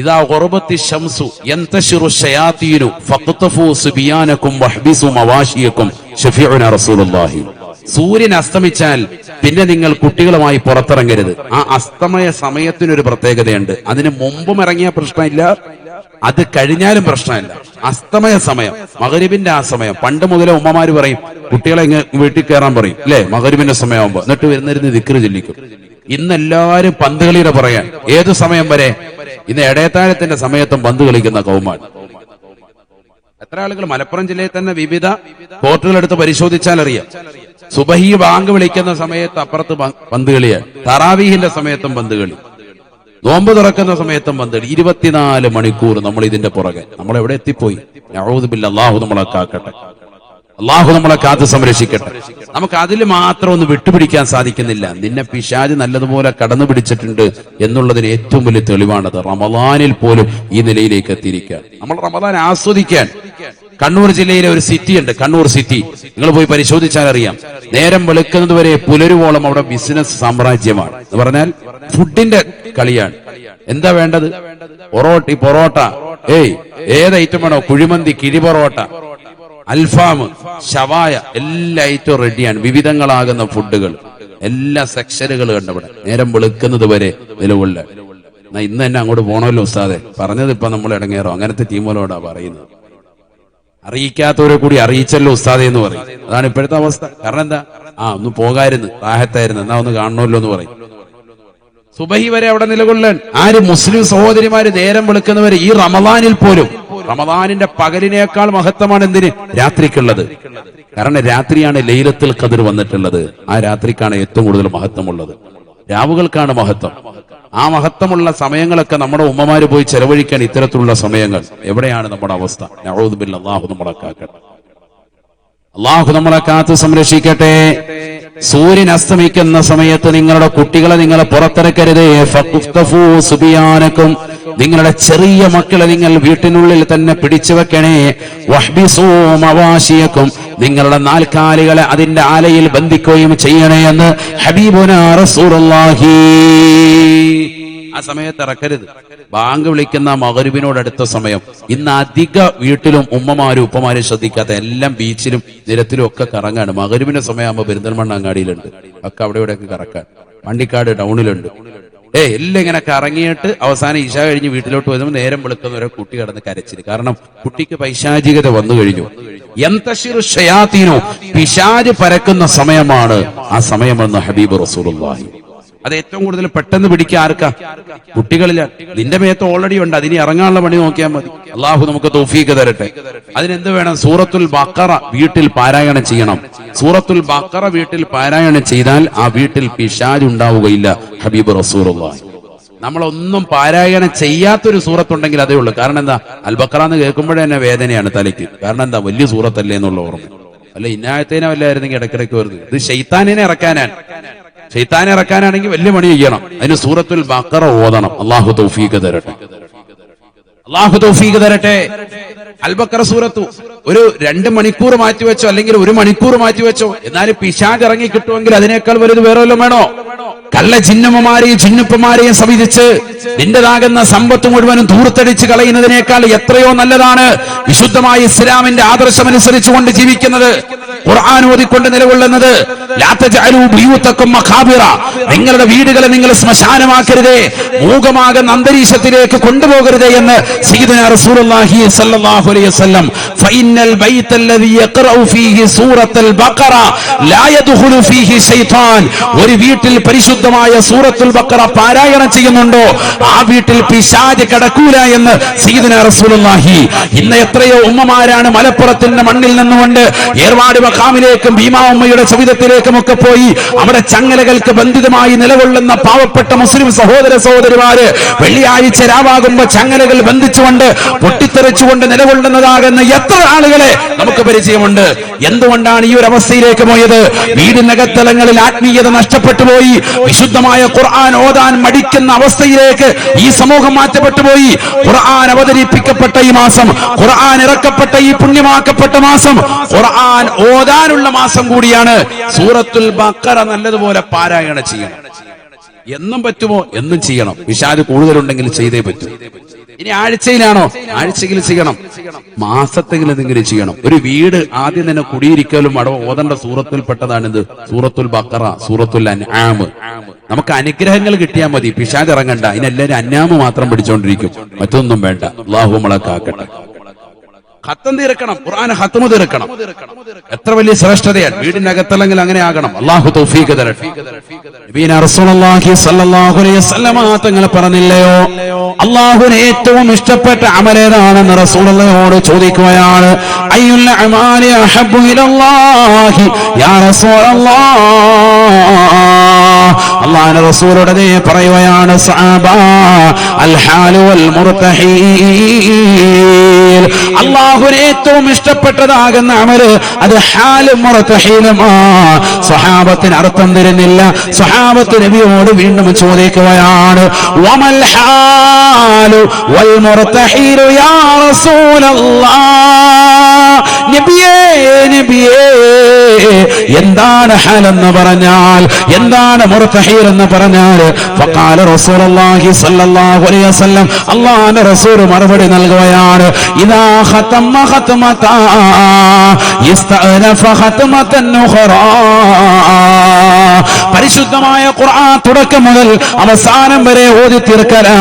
ഇദാ ഖറബത്തി ശംസു യന്തശിറു ശയാതീനു ഫഖ്തഫു സുബിയാനകും വഹ്ബിസു മവാശിയകും ശഫീഉനാ റസൂലുള്ളാഹി. സൂര്യൻ അസ്തമിച്ചാൽ പിന്നെ നിങ്ങൾ കുട്ടികളുമായി പുറത്തിറങ്ങരുത്. ആ അസ്തമയ സമയത്തിനൊരു പ്രത്യേകതയുണ്ട്. അതിന് മുമ്പും ഇറങ്ങിയ പ്രശ്നമില്ല, അത് കഴിഞ്ഞാലും പ്രശ്നമില്ല. അസ്തമയ സമയം, മഗ്രിബിന്റെ ആ സമയം. പണ്ട് മുതലേ ഉമ്മമാര് പറയും കുട്ടികളെ വീട്ടിൽ കയറാൻ പറയും, അല്ലെ, മഗ്രിബിന്റെ സമയമാകുമ്പോ. എന്നിട്ട് വരുന്നിരുന്ന് ദിക്ർ ചൊല്ലിക്കും. ഇന്നെല്ലാരും പന്ത് കളിയുടെ പറയാൻ. ഏതു സമയം വരെ? ഇന്ന് ഇടയത്താഴത്തിന്റെ സമയത്തും പന്ത് കളിക്കുന്ന കൗമാൻ. എത്ര ആളുകൾ മലപ്പുറം ജില്ലയിൽ തന്നെ വിവിധ കോർട്ടുകൾ എടുത്ത് പരിശോധിച്ചാൽ അറിയാം. സുബഹി ബാങ്ക് വിളിക്കുന്ന സമയത്ത് അപ്പുറത്ത് പന്ത് കളിയാണ്. തറാവീഹിന്റെ സമയത്തും പന്ത് കളി, നോമ്പ് തുറക്കുന്ന സമയത്തും പന്ത് കളി. 24 മണിക്കൂർ നമ്മൾ ഇതിന്റെ പുറകെ. നമ്മൾ എവിടെ എത്തിപ്പോയി? നഊദു ബില്ലാഹ്, അല്ലാഹു നമ്മളെ കാക്കട്ടെ. അള്ളാഹു നമ്മളെ കാത്ത് സംരക്ഷിക്കട്ടെ. നമുക്ക് അതിൽ മാത്രം ഒന്ന് വിട്ടുപിടിക്കാൻ സാധിക്കുന്നില്ല. നിന്നെ പിശാച് നല്ലതുപോലെ കടന്നു പിടിച്ചിട്ടുണ്ട് എന്നുള്ളതിന് ഏറ്റവും വലിയ തെളിവാണത്. റമദാനിൽ പോലും ഈ നിലയിലേക്ക് എത്തിയിരിക്കാൻ, നമ്മൾ റമദാൻ ആസ്വദിക്കാൻ. കണ്ണൂർ ജില്ലയിലെ ഒരു സിറ്റി ഉണ്ട്, കണ്ണൂർ സിറ്റി. നിങ്ങൾ പോയി പരിശോധിച്ചാൽ അറിയാം. നേരം വെളുക്കുന്നത് വരെ പുലരുവോളം അവിടെ ബിസിനസ് സാമ്രാജ്യമാണ്. എന്ന് പറഞ്ഞാൽ ഫുഡിന്റെ കളിയാണ്. എന്താ വേണ്ടത്? പൊറോട്ട, ഏത് ഐറ്റം വേണോ? കുഴിമന്തി, കിഴി പൊറോട്ട, അൽഫാം, ഷവായ, എല്ലാ ഐറ്റവും റെഡിയാണ്. വിവിധങ്ങളാകുന്ന ഫുഡുകൾ, എല്ലാ സെക്ഷനുകൾ കണ്ടവിടെ. നേരം വെളുക്കുന്നത് വരെ നിലകൊള്ള. ഇന്ന് തന്നെ അങ്ങോട്ട് പോണല്ലോ ഉസ്താദെ, പറഞ്ഞത് ഇപ്പൊ നമ്മൾ ഇടങ്ങേറോ? അങ്ങനത്തെ ടീമുകളോടാ പറയുന്നത്. അറിയിക്കാത്തവരെ കൂടി അറിയിച്ചല്ലോ ഉസ്താദെ എന്ന് പറയും. അതാണ് ഇപ്പോഴത്തെ അവസ്ഥ. കാരണം എന്താ? ഒന്ന് പോകായിരുന്നു, റാഹത്തായിരുന്നു, എന്നാ ഒന്ന് കാണണമല്ലോ എന്ന് പറയും. സുബഹി വരെ അവിടെ നിലകൊള്ളാൻ ആര്? മുസ്ലിം സഹോദരിമാര് നേരം വെളുക്കുന്നവര്. ഈ റമദാനിൽ പോലും, റമദാനിന്റെ പകലിനേക്കാൾ മഹത്വമാണ് എന്തിന്? രാത്രിക്കുള്ളത്. കാരണം രാത്രിയാണ് ലൈലത്തുൽ ഖദ്ർ വന്നിട്ടുള്ളത്. ആ രാത്രിക്കാണ് ഏറ്റവും കൂടുതൽ മഹത്വമുള്ളത്. രാവുകൾക്കാണ് മഹത്വം. ആ മഹത്വമുള്ള സമയങ്ങളൊക്കെ നമ്മുടെ ഉമ്മമാര് പോയി ചെലവഴിക്കാൻ ഇത്തരത്തിലുള്ള സമയങ്ങൾ. എവിടെയാണ് നമ്മുടെ അവസ്ഥ? നഊദു ബില്ലാഹ്. അല്ലാഹു നമ്മളെ കാക്കട്ടെ. അല്ലാഹു നമ്മളെ കാത്ത് സംരക്ഷിക്കട്ടെ. സൂര്യൻ അസ്തമിക്കുന്ന സമയത്ത് നിങ്ങളുടെ കുട്ടികളെ നിങ്ങൾ പുറത്തിറക്കരുത്. ഫഖുഫ്തഫൂ സുബിയാനക്കും, നിങ്ങളുടെ ചെറിയ മക്കളെ നിങ്ങൾ വീട്ടിനുള്ളിൽ തന്നെ പിടിച്ചു വെക്കണേ. വഹ്ബിസൂ മവാശിയക്കും, നിങ്ങളുടെ നാൽക്കാലികളെ അതിന്റെ ആലയിൽ ബന്ധിക്കുകയും ചെയ്യണേ എന്ന് ഹബീബുനാ റസൂലുള്ളാഹി. ആ സമയത്ത് ഇറക്കരുത്. ബാങ്ക് വിളിക്കുന്ന മഗ്‌രിബിനോട് അടുത്ത സമയം. ഇന്ന് അധിക വീട്ടിലും ഉമ്മമാരും ഉപ്പമാരും ശ്രദ്ധിക്കാത്ത, എല്ലാം ബീച്ചിലും നിരത്തിലും ഒക്കെ കറങ്ങാണ്. മഗ്‌രിബിന്റെ സമയമാകുമ്പോൾ പെരിന്തൽമണ്ണ അങ്ങാടിയിലുണ്ട്, ഒക്കെ അവിടെ ഇവിടെയൊക്കെ കറക്കാൻ. വണ്ടിക്കാട് ടൗണിലുണ്ട്. എല്ലാം ഇങ്ങനെ കറങ്ങിയിട്ട് അവസാനം ഇശ കഴിഞ്ഞ് വീട്ടിലോട്ട് വരുമ്പോൾ നേരം വെളുക്കുന്നവരെ കുട്ടി കിടന്ന് കരച്ചില്. കാരണം കുട്ടിക്ക് പൈശാചികത വന്നു കഴിഞ്ഞു. യന്തശിറു ശയാത്തീനു, പിശാച് പരക്കുന്ന സമയമാണ് ആ സമയമെന്ന് ഹബീബ് റസൂലുള്ളാഹി. അത് ഏറ്റവും കൂടുതൽ പെട്ടെന്ന് പിടിക്കുക ആർക്കാ? കുട്ടികളില്ല. നിന്റെ മേത്ത് ഓൾറെഡി ഉണ്ട്, അതിന് ഇറങ്ങാനുള്ള പണി നോക്കിയാൽ മതി. അള്ളാഹു നമുക്ക് തൗഫീഖ് തരട്ടെ. അതിനെന്ത് വേണം? സൂറത്തുൽ ബഖറ വീട്ടിൽ പാരായണം ചെയ്യണം. സൂറത്തുൽ ബഖറ വീട്ടിൽ പാരായണം ചെയ്താൽ ആ വീട്ടിൽ പിശാച് ഉണ്ടാവുകയില്ല. ഹബീബ് റസൂലുള്ളാഹി. നമ്മളൊന്നും പാരായണം ചെയ്യാത്തൊരു സൂറത്തുണ്ടെങ്കിൽ അതേ ഉള്ളൂ. കാരണം എന്താ? അൽ ബഖറ എന്ന് കേൾക്കുമ്പോഴേ തന്നെ വേദനയാണ് തലയ്ക്ക്. കാരണം എന്താ? വലിയ സൂറത്തല്ലേ എന്നുള്ള ഓർമ്മ. അല്ല ഇന്നായത്തേനെ വല്ലായിരുന്നെങ്കിൽ ഇടയ്ക്കിടയ്ക്ക് വരുന്നത്. ഇത് ശൈത്താനിനെ ഇറക്കാനാണ്. ശൈത്താനെ ഇറക്കാനാണെങ്കിൽ വലിയ പണി ചെയ്യണം. അതിന് സൂറത്തുൽ ബഖറ ഓതണം. അല്ലാഹു തൗഫീഖ് തരട്ടെ. അല്ലാഹു തൗഫീഖ് തരട്ടെ. അൽ ബഖറ സൂറത്തു ഒരു 2 മണിക്കൂർ മാറ്റിവെച്ചോ, അല്ലെങ്കിൽ 1 മണിക്കൂർ മാറ്റിവെച്ചോ, എന്നാലും പിശാച് ഇറങ്ങി കിട്ടുമെങ്കിൽ അതിനേക്കാൾ വലുത് വേറെ വല്ലതും വേണോ? കള്ള ചിന്നമ്മമാരെയും ചിന്നുപ്പമാരെയും സമീപിച്ച് നിന്റേതാകുന്ന സമ്പത്ത് മുഴുവനും ധൂർത്തടിച്ച് കളയുന്നതിനേക്കാൾ എത്രയോ നല്ലതാണ് വിശുദ്ധമായ ഇസ്ലാമിന്റെ ആദർശമനുസരിച്ചുകൊണ്ട് ജീവിക്കുന്നത്, ഖുർആൻ ഓതിക്കൊണ്ട് നിലകൊള്ളുന്നത്. ലാ തജഅലൂ ബുയൂതക്കും മഖാബിറ, നിങ്ങളുടെ വീടുകളെ നിങ്ങൾ ശ്മശാനമാക്കരുതേ, മൂകമാകുന്ന അന്തരീക്ഷത്തിലേക്ക് കൊണ്ടുപോകരുതേ എന്ന് സയ്യിദുനാ റസൂലുള്ളാഹി സ്വല്ലല്ലാഹു അലൈഹി വസല്ലം. ഫഇന്നൽ ബൈത്തല്ലദീ യഖറഉ ഫീഹി സൂറത്തുൽ ബഖറ ലാ യദ്ഖുലു ഫീഹി ശൈത്താൻ, ഒരു വീട്ടിൽ പരിശുദ്ധമായ സൂറത്തുൽ ബഖറ പാരായണം ചെയ്യുന്നുണ്ടോ ആ വീട്ടിൽ പിശാച് കടക്കൂല എന്ന് സയ്യിദുനാ റസൂലുള്ളാഹി. ഇന്ന് എത്രയോ ഉമ്മമാരാണ് മലപ്പുറത്തിന്റെ മണ്ണിൽ നിന്നുകൊണ്ട് ഏർവാട് മഖാമിലേക്കും ഭീമാ ഉമ്മയുടെ സവിധത്തിലേക്കും ഒക്കെ പോയി അവിടെ ചങ്ങലകൾക്ക് ബന്ധിതമായി നിലകൊള്ളുന്ന പാവപ്പെട്ട മുസ്ലിം സഹോദര സഹോദരിമാര് വെള്ളിയാഴ്ച രാവാകുമ്പോ ചങ്ങലകൾ ബന്ധിച്ചുകൊണ്ട് പൊട്ടിത്തെറിച്ചുകൊണ്ട് നിലകൊള്ളുന്നതാകുന്ന എത്ര ആളുകളെ നമുക്ക് പരിചയമുണ്ട്. എന്തുകൊണ്ടാണ് ഈ ഒരു അവസ്ഥയിലേക്ക് പോയത്? വീടിനകത്തലങ്ങളിൽ ആത്മീയത നഷ്ടപ്പെട്ടു പോയി. വിശുദ്ധമായ ഖുർആൻ ഓതാൻ മടിക്കുന്ന അവസ്ഥയിലേക്ക് ഈ സമൂഹം മാറ്റപ്പെട്ടു പോയി. ഖുർആൻ അവതരിപ്പിക്കപ്പെട്ട ഈ മാസം, ഖുർആൻ ഇറക്കപ്പെട്ട ഈ പുണ്യമാക്കപ്പെട്ട മാസം, ഖുർആൻ ഓതാനുള്ള മാസം കൂടിയാണ്. സൂറത്തുൽ ബഖറ നല്ലതുപോലെ പാരായണം ചെയ്യണം. എന്നും പറ്റുമോ? എന്നും ചെയ്യണം. പിശാച് കൂടുതലുണ്ടെങ്കിൽ ചെയ്തേ പറ്റൂ. ഇനി ആഴ്ചയിലാണോ? ആഴ്ചയിൽ ചെയ്യണം. മാസത്തെങ്കിലും എന്തെങ്കിലും ചെയ്യണം. ഒരു വീട് ആദ്യം തന്നെ കുടിയിരിക്കലും അടവ് ഓതേണ്ട സൂറത്തിൽപ്പെട്ടതാണിത്. സൂറത്തുൽ ബഖറ, സൂറത്തുൽ അൻആം. നമുക്ക് അനുഗ്രഹങ്ങൾ കിട്ടിയാൽ മതി, പിശാച് ഇറങ്ങണ്ട. അതിനെല്ലാവരും അന്നാമ് മാത്രം പിടിച്ചോണ്ടിരിക്കും, മറ്റൊന്നും വേണ്ട. അല്ലാഹു നമ്മളെ കാക്കട്ടെ. ഖത്തം തീർക്കണം, ഖുർആൻ ഖത്മ് തീർക്കണം. എത്ര വലിയ ശ്രേഷ്ഠതയാണ്. വീടിനകത്തല്ലെങ്കിൽ അങ്ങനെ ആകണം. അല്ലാഹു തൗഫീഖ് തരട്ടെ. നബിയുനാ റസൂലുള്ളാഹി സ്വല്ലല്ലാഹു അലൈഹി വസല്ലം തങ്ങൾ പറഞ്ഞില്ലയോ, അല്ലാഹുവിന് ഏറ്റവും ഇഷ്ടപ്പെട്ട അമൽ ഏതാണെന്ന് റസൂലുള്ളാഹിയോട് ചോദിക്കുകയാണ്. അയ്യുൽ അമാലി അഹബ്ബു ഇലല്ലാഹി യാ റസൂലല്ലാഹ്. അല്ലാഹുവിന്റെ റസൂൽ ഉടനെ പറയുകയാണ് സഹാബ അൽ ഹാലു വൽ മുർതഹീൽ, അല്ലാഹുവിന് ഏറ്റവും ഇഷ്ടപ്പെട്ടതാകുന്ന അമല് അത് ഹാലും മുർതഹീലുമാ. സ്വഹാബത്തിന് അർത്ഥം തരുന്നില്ല. സ്വഹാബത്ത് നബിയോട് വീണ്ടും ചോദിക്കുകയാണ് വമൽ ഹാലു വൽ മുർതഹീലു യാ റസൂലല്ലാഹ്, നബിയേ നബിയേ എന്താണ് ഹാൽ എന്ന് പറഞ്ഞാൽ, എന്താണ് മുർതഹീൽ എന്ന് പറഞ്ഞാൽ? ഫഖാല റസൂലുള്ളാഹി സ്വല്ലല്ലാഹു അലൈഹി വസല്ലം, അല്ലാഹുവിന്റെ റസൂൽ മറുപടി നൽകുകയാണ് ഇദാ ഖതമ ഖതമത യസ്തഅനഫ ഖതമതൻ ഉഖറാ. പരിശുദ്ധമായ ഖുർആൻ തുടക്കം മുതൽ അവസാനം വരെ ഓതി തീർക്കലാ.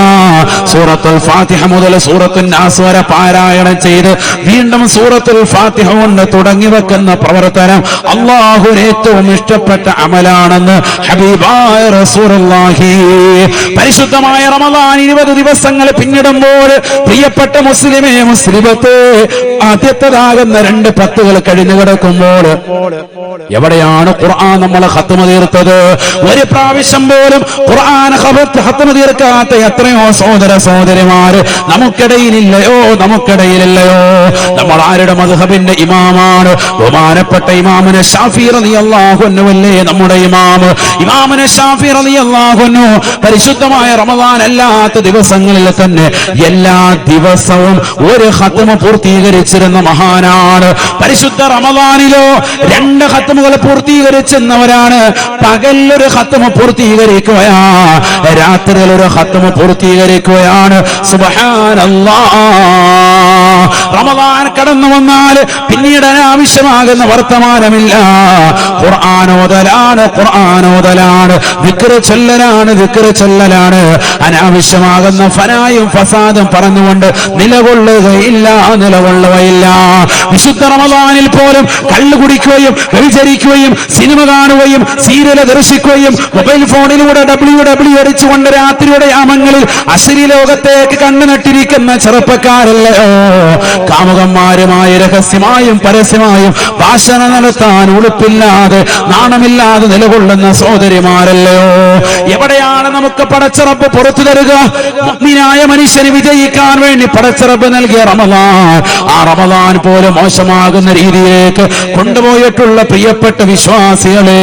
സൂറത്തുൽ ഫാത്തിഹ മുതൽ സൂറത്തുൻ നാസ് വരെ പാരായണം ചെയ്ത് വീണ്ടും സൂറത്തുൽ ഫാത്തിഹ കൊണ്ട് തുടങ്ങി വെക്കുന്ന പ്രവർത്തനം അല്ലാഹുവിന് ഏറ്റവും ഇഷ്ടപ്പെട്ട അമലാണെന്ന് ഹബീബായ റസൂലുള്ളാഹി. പരിശുദ്ധമായ റമദാൻ 20 ദിവസങ്ങൾ പിന്നിടുമ്പോൾ പ്രിയപ്പെട്ട മുസ്ലിമേ മുസ്ലിമത്തെ, ആദ്യത്തേതാകുന്ന 2 പത്തുകൾ കഴിഞ്ഞു കിടക്കുമ്പോൾ എവിടെയാണ് ഖുർആൻ നമ്മൾ ഖത്മ തീർത്തത്? ഒരു പ്രാവശ്യം പോലും ഖുർആൻ ഖത്മ തീർക്കാത്ത എത്രയോ സഹോദര സഹോദരിമാര് നമുക്കിടയിലില്ലയോ? നമുക്കിടയിലില്ലയോ? നമ്മൾ ആരുടെ മദ്ഹബിന്റെ ഇമാമാണ്? ബഹുമാനപ്പെട്ട ഇമാമുന ശാഫി റളിയല്ലാഹു അൻഹു അല്ലേ നമ്മുടെ ഇമാം? ഇമാമുന ശാഫി റളിയല്ലാഹു അൻഹു പരിശുദ്ധമായ റമദാൻ അല്ലാത്ത ദിവസങ്ങളിൽ തന്നെ എല്ലാ ദിവസവും ഒരു ഖത്മ പൂർത്തീകരിച്ചിരുന്ന മഹാനാണ്. പരിശുദ്ധ റമദാനിലോ 2 ഖത്മുകൾ പൂർത്തീകരിച്ചെന്നവരാണ്. പകലൊരു ഖത്മ പൂർത്തീകരിക്കുകയാണ്, രാത്രിയിൽ ഒരു ഖത്മ പൂർത്തീകരിക്കുകയാണ്. സുബ്ഹാനല്ലാഹ്. റമദാൻ കടന്നു വന്നാൽ പിന്നീട് അനാവശ്യമാകുന്ന വർത്തമാനമില്ല. ഖുർആനോദലാണ്, ഖുർആനോദലാണ്, ദിക്റ് ചൊല്ലലാണ്, ദിക്റ് ചൊല്ലലാണ്. അനാവശ്യമാകുന്ന ഫനായും ഫസാദും പറഞ്ഞുകൊണ്ട് നിലകൊള്ളുകയില്ല, നിലകൊള്ളുകയില്ല. വിശുദ്ധ റമദാനിൽ പോലും കള്ളു കുടിക്കുകയും വ്യഭിചരിക്കുകയും സിനിമ കാണുകയും സീരിയൽ ദർശിക്കുകയും മൊബൈൽ ഫോണിലൂടെ ഡബ്ല്യു അടിച്ചുകൊണ്ട് രാത്രിയുടെ യാമങ്ങളിൽ അശ്ലീല ലോകത്തേക്ക് കണ്ണു നട്ടിരിക്കുന്ന ചെറുപ്പക്കാരല്ലയോ? കാമുകന്മാരുമായി രഹസ്യമായും പരസ്യമായും ഭാഷണ നടത്താൻ ഉളുപ്പില്ലാതെ നാണമില്ലാതെ നിലകൊള്ളുന്ന സഹോദരിമാരല്ലയോ? എവിടെയാണ് നമുക്ക് പടച്ചറബ് പുറത്തു തരുക? മുഅ്മിനായ മനുഷ്യന് വിജയിക്കാൻ വേണ്ടി പടച്ചറബ് നൽകിയ റമദാൻ, ആ റമദാൻ പോലും മോശമാകുന്ന രീതിയിലേക്ക് കൊണ്ടുപോയിട്ടുള്ള പ്രിയപ്പെട്ട വിശ്വാസികളെ,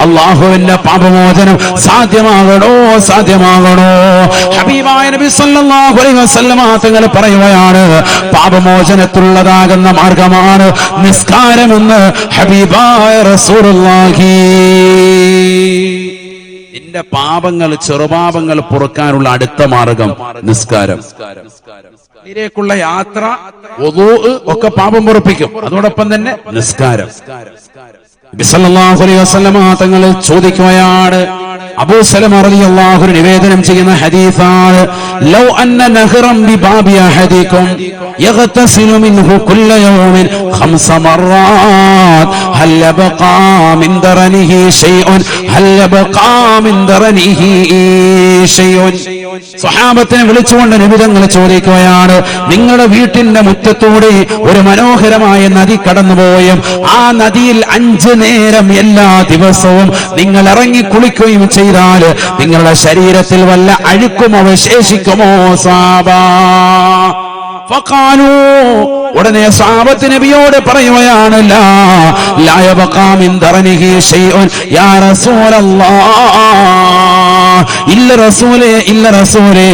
അല്ലാഹുവിന്റെ പാപമോചനം സാധ്യമാകണോ? സാധ്യമാകണോ? ഹബീബായ നബി സല്ലല്ലാഹു അലൈഹി വസല്ലം തങ്ങൾ പറയുകയാണ് പാപമോചനത്തിലുള്ളതാകുന്ന മാർഗമാണ് നിസ്കാരമെന്ന് ഹബീബായ റസൂലുള്ളാഹി. നിന്റെ പാപങ്ങൾ ചെറുപാപങ്ങൾ പൊറുക്കാനുള്ള അടുത്ത മാർഗം നിസ്കാരം. ഇതിലേക്കുള്ള യാത്ര വുദൂ ഒക്കെ പാപം പൊറുപ്പിക്കും. അതോടൊപ്പം തന്നെ നിസ്കാരം. നബി സല്ലല്ലാഹു അലൈഹി വസല്ലം തങ്ങൾ ചോദിക്കുകയാണ്, അബൂ സലമ റളിയല്ലാഹു അൻഹു നിവേദനം ചെയ്യുന്ന ഹദീസാണ്, ലൗ അന്ന നഹ്റൻ ബിബാബി അഹദികും യഗ്തസിലു മിൻഹു കുല്ല യൗമിൻ 5 മർറാത്ത് ഹൽ യബ്ഖാ മിൻ ദറനിഹി ഷൈഉൻ ഹൽ യബ്ഖാ മിൻ ദറനിഹി ഷൈഉൻ. സ്വഹാബത്തിനെ വിളിച്ചുകൊണ്ട് നബി തങ്ങൾ ചോദിക്കുകയാണ്, നിങ്ങളുടെ വീട്ടിന്റെ മുറ്റത്തൂടെ ഒരു മനോഹരമായ നദി കടന്നുപോയും ആ നദിയിൽ 5 നേരം എല്ലാ ദിവസവും നിങ്ങൾ ഇറങ്ങി കുളിക്കുകയും ചെയ്താൽ നിങ്ങളുടെ ശരീരത്തിൽ വല്ല അഴുക്കും അവശേഷിക്കുമോ? സാബാ ഫഖാലു, ഉടനെ സ്വഹാബത്ത് നബിയോട് പറയുകയാണ്, ലാ യബ്ഖാ മിൻ ദറനിഹി ഷൈഉൻ യാ റസൂലല്ലാഹ്, ഇല്ല റസൂലേ, ഇല്ല റസൂലേ,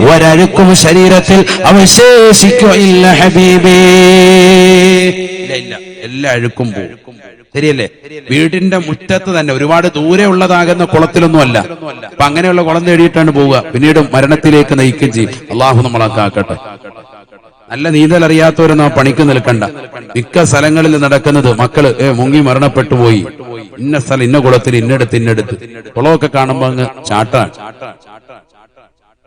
ഒരഴുക്കും ശരീരത്തിൽ അവശേഷിക്കുകയില്ല ഹബീബേ. ഇല്ല, എല്ലാ അഴുക്കും പോകും. ശരിയല്ലേ? വീടിന്റെ മുറ്റത്ത് തന്നെ ഒരുപാട് ദൂരെ ഉള്ളതാകുന്ന കുളത്തിലൊന്നുമല്ല. അപ്പൊ അങ്ങനെയുള്ള കുളം തേടിയിട്ടാണ് പോവുക. പിന്നീട് മരണത്തിലേക്ക് നയിക്കുകയും ചെയ്യും. അള്ളാഹു നമ്മളൊക്കെ ആക്കട്ടെ. നല്ല നീന്തൽ അറിയാത്തവരൊന്നും ആ പണിക്ക് നിൽക്കണ്ട. മിക്ക സ്ഥലങ്ങളിൽ നടക്കുന്നത് മക്കള് മുങ്ങി മരണപ്പെട്ടു പോയി, ഇന്ന സ്ഥലം ഇന്ന കുളത്തിൽ ഇന്നെടുത്ത് ഇന്നെടുത്ത്, കുളമൊക്കെ കാണുമ്പോ അങ്ങ് ചാട്ടാണ്.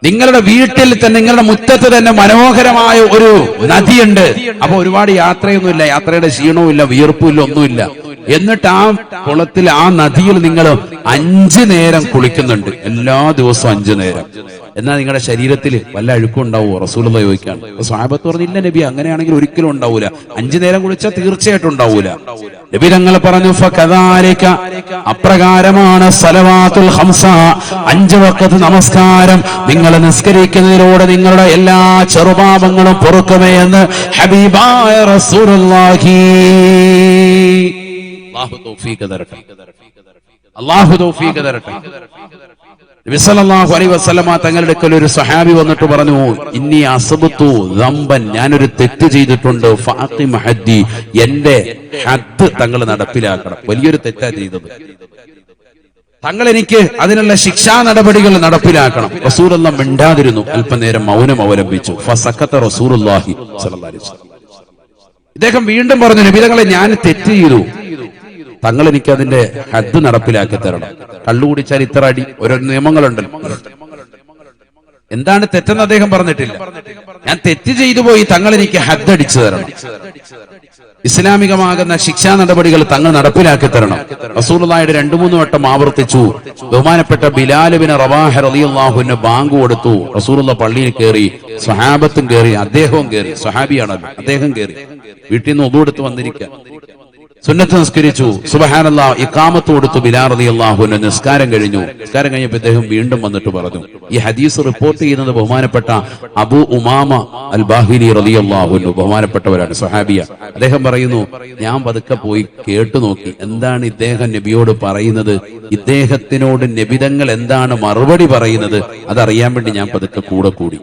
നിങ്ങളുടെ വീട്ടിൽ തന്നെ നിങ്ങളുടെ മുറ്റത്ത് തന്നെ മനോഹരമായ ഒരു നദിയുണ്ട്. അപ്പൊ ഒരുപാട് യാത്രയൊന്നുമില്ല, യാത്രയുടെ ക്ഷീണവും ഇല്ല, വിയർപ്പും ഇല്ല, ഒന്നുമില്ല. എന്നിട്ട് ആ കുളത്തിൽ ആ നദിയിൽ നിങ്ങൾ 5 നേരം കുളിക്കുന്നുണ്ട്. എല്ലാ ദിവസവും 5 നേരം. എന്നാൽ നിങ്ങളുടെ ശരീരത്തിൽ വല്ല അഴുക്കും ഉണ്ടാവുമോ? റസൂലുള്ളാഹി ചോദിക്കാണ്. സ്വഹാബത്ത് പറഞ്ഞു, ഇല്ല നബി, അങ്ങനെയാണെങ്കിൽ ഒരിക്കലും ഉണ്ടാവൂല. 5 നേരം കുളിച്ചാൽ തീർച്ചയായിട്ടും ഉണ്ടാവൂല. നബി തങ്ങൾ പറഞ്ഞു, ഫകദാലിക, അപ്രകാരമാണ് സലവാത്തുൽ ഖംസ, 5 വഖത്ത് നമസ്കാരം നിങ്ങൾ നിസ്കരിക്കുന്നതിലൂടെ നിങ്ങളുടെ എല്ലാ ചെറുപാപങ്ങളും പൊറുക്കുമേ എന്ന് ഹബീബായ റസൂലുള്ളാഹി. അല്ലാഹു തൗഫീഖ് തരട്ടെ, അല്ലാഹു തൗഫീഖ് തരട്ടെ. നബി സല്ലല്ലാഹു അലൈഹി വസല്ലമ തങ്ങളുടെ അടുക്കൽ ഒരു സ്വഹാബി വന്നിട്ട് പറഞ്ഞു, ഇന്നി അസ്ബതു ദംബൻ, ഞാനൊരു തെറ്റ് ചെയ്തിട്ടുണ്ട്, ഫഅഖിം ഹദ്ദി, എന്റെ ഹദ് തങ്ങൾ നടപ്പിലാക്കണം. വലിയൊരു തെറ്റാ ചെയ്തത്, തങ്ങൾ എനിക്ക് അതിനുള്ള ശിക്ഷാ നടപടികൾ നടപ്പിലാക്കണം. റസൂലുള്ളാഹി മിണ്ടാതിരുന്നു, അല്പനേരം മൗനം അവലംബിച്ചു. ഫസക്കത റസൂലുള്ളാഹി സ്വല്ലല്ലാഹു അലൈഹി വസല്ലം. ഇദ്ദേഹം വീണ്ടും പറഞ്ഞു, നബി തങ്ങളെ, ഞാൻ തെറ്റ് ചെയ്തു, തങ്ങൾ എനിക്ക് അതിന്റെ ഹദ് നടപ്പിലാക്കി തരണം. കള്ളുകുടിച്ചാൽ ഇത്ര അടി, ഓരോ നിയമങ്ങളുണ്ടല്ലോ. എന്താണ് തെറ്റെന്ന് അദ്ദേഹം പറഞ്ഞിട്ടില്ല. ഞാൻ തെറ്റ് ചെയ്തു പോയി, തങ്ങൾ എനിക്ക് ഹദ് അടിച്ചു തരണം. ഇസ്ലാമികമാകുന്ന ശിക്ഷാ നടപടികൾ തങ്ങൾ നടപ്പിലാക്കി തരണം. റസൂലുള്ളാഹിയുടെ 2-3 വട്ടം ആവർത്തിച്ചു. ബഹുമാനപ്പെട്ട ബിലാൽ ഇബ്നു റവാഹ റളിയല്ലാഹു അൻഹു ബാങ്ക് കൊടുത്തു. റസൂലുള്ളാഹി പള്ളിയിൽ കയറി, സ്വഹാബത്തും കയറി, അദ്ദേഹവും കയറി. സ്വഹാബിയാണല്ലോ, അദ്ദേഹം കയറി. വീട്ടിൽ നിന്ന് ഒതു എടുത്ത് വന്നിരിക്കുക. സുന്നത്ത് നിസ്കരിച്ചു, സുബ്ഹാനല്ലാഹ്, ഇഖാമത്ത് കൊടുത്തു. ബിലാൽ റളിയല്ലാഹു അൻഹു നിസ്കാരം കഴിഞ്ഞു. നിസ്കാരം കഴിഞ്ഞപ്പോൾ ഇദ്ദേഹം വീണ്ടും വന്നിട്ട് പറഞ്ഞു, ഈ ഹദീസ് റിപ്പോർട്ട് ചെയ്യുന്നത് ബഹുമാനപ്പെട്ട അബൂ ഉമാമ അൽ ബാഹിലി റളിയല്ലാഹു അൻഹു, ബഹുമാനപ്പെട്ടവരാണ്, സ്വഹാബിയ. അദ്ദേഹം പറയുന്നു, ഞാൻ പതുക്കെ പോയി കേട്ടു നോക്കി, എന്താണ് ഇദ്ദേഹം നബിയോട് പറയുന്നത്, ഇദ്ദേഹത്തിനോട് നബിതങ്ങൾ എന്താണ് മറുപടി പറയുന്നത്, അതറിയാൻ വേണ്ടി ഞാൻ പതുക്കെ കൂടെ കൂടി.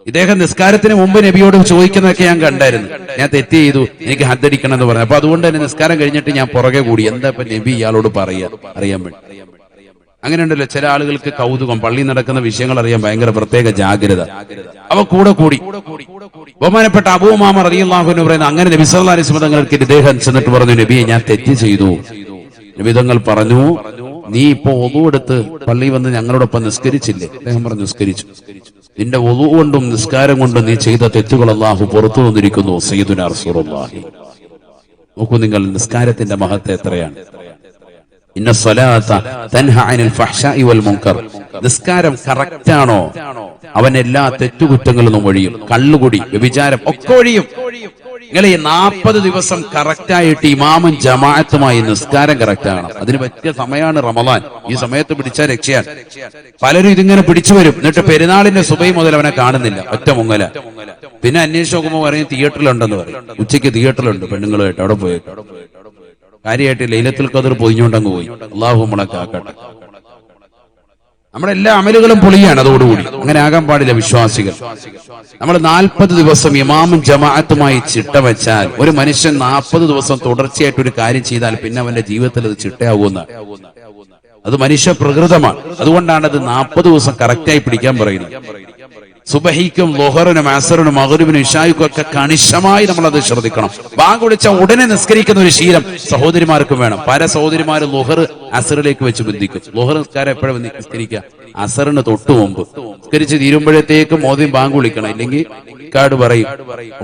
ഇദ്ദേഹം നിസ്കാരത്തിന് മുമ്പ് നബിയോട് ചോദിക്കുന്നതൊക്കെ ഞാൻ കണ്ടായിരുന്നു. ഞാൻ തെറ്റ് ചെയ്തു, എനിക്ക് ഹദ്ദടിക്കണം എന്ന് പറഞ്ഞു. അപ്പൊ അതുകൊണ്ട് തന്നെ നിസ്കാരം കഴിഞ്ഞിട്ട് ഞാൻ പുറകെ കൂടി, എന്താ ഇപ്പൊ നബി ഇയാളോട് പറയാ, അറിയാൻ വേണ്ടി. അങ്ങനെ ഉണ്ടല്ലോ ചില ആളുകൾക്ക് കൗതുകം, പള്ളി നടക്കുന്ന വിഷയങ്ങൾ അറിയാൻ ഭയങ്കര പ്രത്യേക ജാഗ്രത. അവ കൂടെ കൂടി. ബഹുമാനപ്പെട്ട അബൂ ഉമാമ റളിയല്ലാഹു അൻഹു പറയുന്നു, അങ്ങനെ നബി സല്ലല്ലാഹു അലൈഹി വസല്ലം തങ്ങൾക്ക് ഇദ്ദേഹം ചെന്നിട്ട് പറഞ്ഞു, നബിയെ, ഞാൻ തെറ്റ് ചെയ്തു. നബി തങ്ങൾ പറഞ്ഞു, നീ ഇപ്പൊ ഒളു എടുത്ത് പള്ളി വന്ന് ഞങ്ങളോടൊപ്പം നിസ്കരിച്ചില്ലേ? അദ്ദേഹം പറഞ്ഞു, നിസ്കരിച്ചു. നിന്റെ ഒളു കൊണ്ടും നിസ്കാരം കൊണ്ടും നീ ചെയ്ത തെറ്റുകൾ അല്ലാഹു പുറത്തു വന്നിരിക്കുന്നു. സയ്യിദുനാ റസൂലുള്ളാഹി. നോക്കൂ നിങ്ങൾ, നിസ്കാരത്തിന്റെ മഹത്വം എത്രയാണ്. ഇന്ന സ്വലാത്ത തൻഹാ അനിൽ ഫഹ്ശാഇ വൽ മുൻകർ. നിസ്കാരം കറക്റ്റ് ആണോ, അവൻ എല്ലാ തെറ്റുകുറ്റങ്ങളിൽ നിന്നും ഒഴിയും. കള്ളുകുടി, വ്യഭിചാരം ഒക്കെ ഒഴിയും. നിങ്ങൾ ഈ 40 ദിവസം കറക്റ്റായിട്ട് ഇമാമും ജമാഅത്തുമായി നിസ്കാരം കറക്റ്റ് ആകണം. അതിന് പറ്റിയ സമയമാണ് റമദാൻ. ഈ സമയത്ത് പിടിച്ചാൽ രക്ഷയാണ്. പലരും ഇതിങ്ങനെ പിടിച്ചു വരും, എന്നിട്ട് പെരുന്നാളിന്റെ സുബഹി മുതൽ അവനെ കാണുന്നില്ല, ഒറ്റ മുങ്ങല. പിന്നെ അന്വേഷിച്ച് നോക്കുമ്പോൾ പറയും തിയേറ്ററിലുണ്ടെന്ന് പറയും. ഉച്ചയ്ക്ക് തിയേറ്ററിലുണ്ട് പെണ്ണുങ്ങളുമായിട്ട്, അവിടെ പോയിട്ട് കാര്യമായിട്ട് ലൈലത്തുൽ ഖദർ പൊതിഞ്ഞുകൊണ്ടങ്ങ് പോയി. അല്ലാഹു നമ്മളെ കാക്കട്ടെ. നമ്മുടെ എല്ലാ അമലുകളും പൊളിയാണ് അതോടുകൂടി. അങ്ങനെ ആകാൻ പാടില്ല വിശ്വാസികൾ. നമ്മൾ 40 ദിവസം ഇമാമും ജമാഅത്തുമായി ചിട്ട വെച്ചാൽ, ഒരു മനുഷ്യൻ 40 ദിവസം തുടർച്ചയായിട്ട് ഒരു കാര്യം ചെയ്താൽ പിന്നെ അവന്റെ ജീവിതത്തിൽ അത് ചിട്ടയാകുന്ന, അത് മനുഷ്യ പ്രകൃതമാണ്. അതുകൊണ്ടാണ് അത് 40 ദിവസം കറക്റ്റായി പിടിക്കാൻ പറയുന്നത്. സുബഹിക്കും ളുഹറിനും അസറിനും മഗ്രിബിനും ഇശായിക്കും ഒക്കെ കണിശമായി നമ്മൾ അത് ശ്രദ്ധിക്കണം. ബാങ്ക് വിളിച്ച ഉടനെ നിസ്കരിക്കുന്ന ഒരു ശീലം സഹോദരിമാർക്കും വേണം. പല സഹോദരിമാരും ളുഹർ അസറിലേക്ക് വെച്ച് ബന്ധിക്കും. ളുഹർ നിസ്കാരം എപ്പോഴും നിസ്കരിക്കുക, അസറിന് തൊട്ടു മുമ്പ്. നിസ്കരിച്ച് തീരുമ്പോഴത്തേക്ക് മോദിയും ബാങ്ക് വിളിക്കണം. ഇല്ലെങ്കിൽ കാട് പറയും,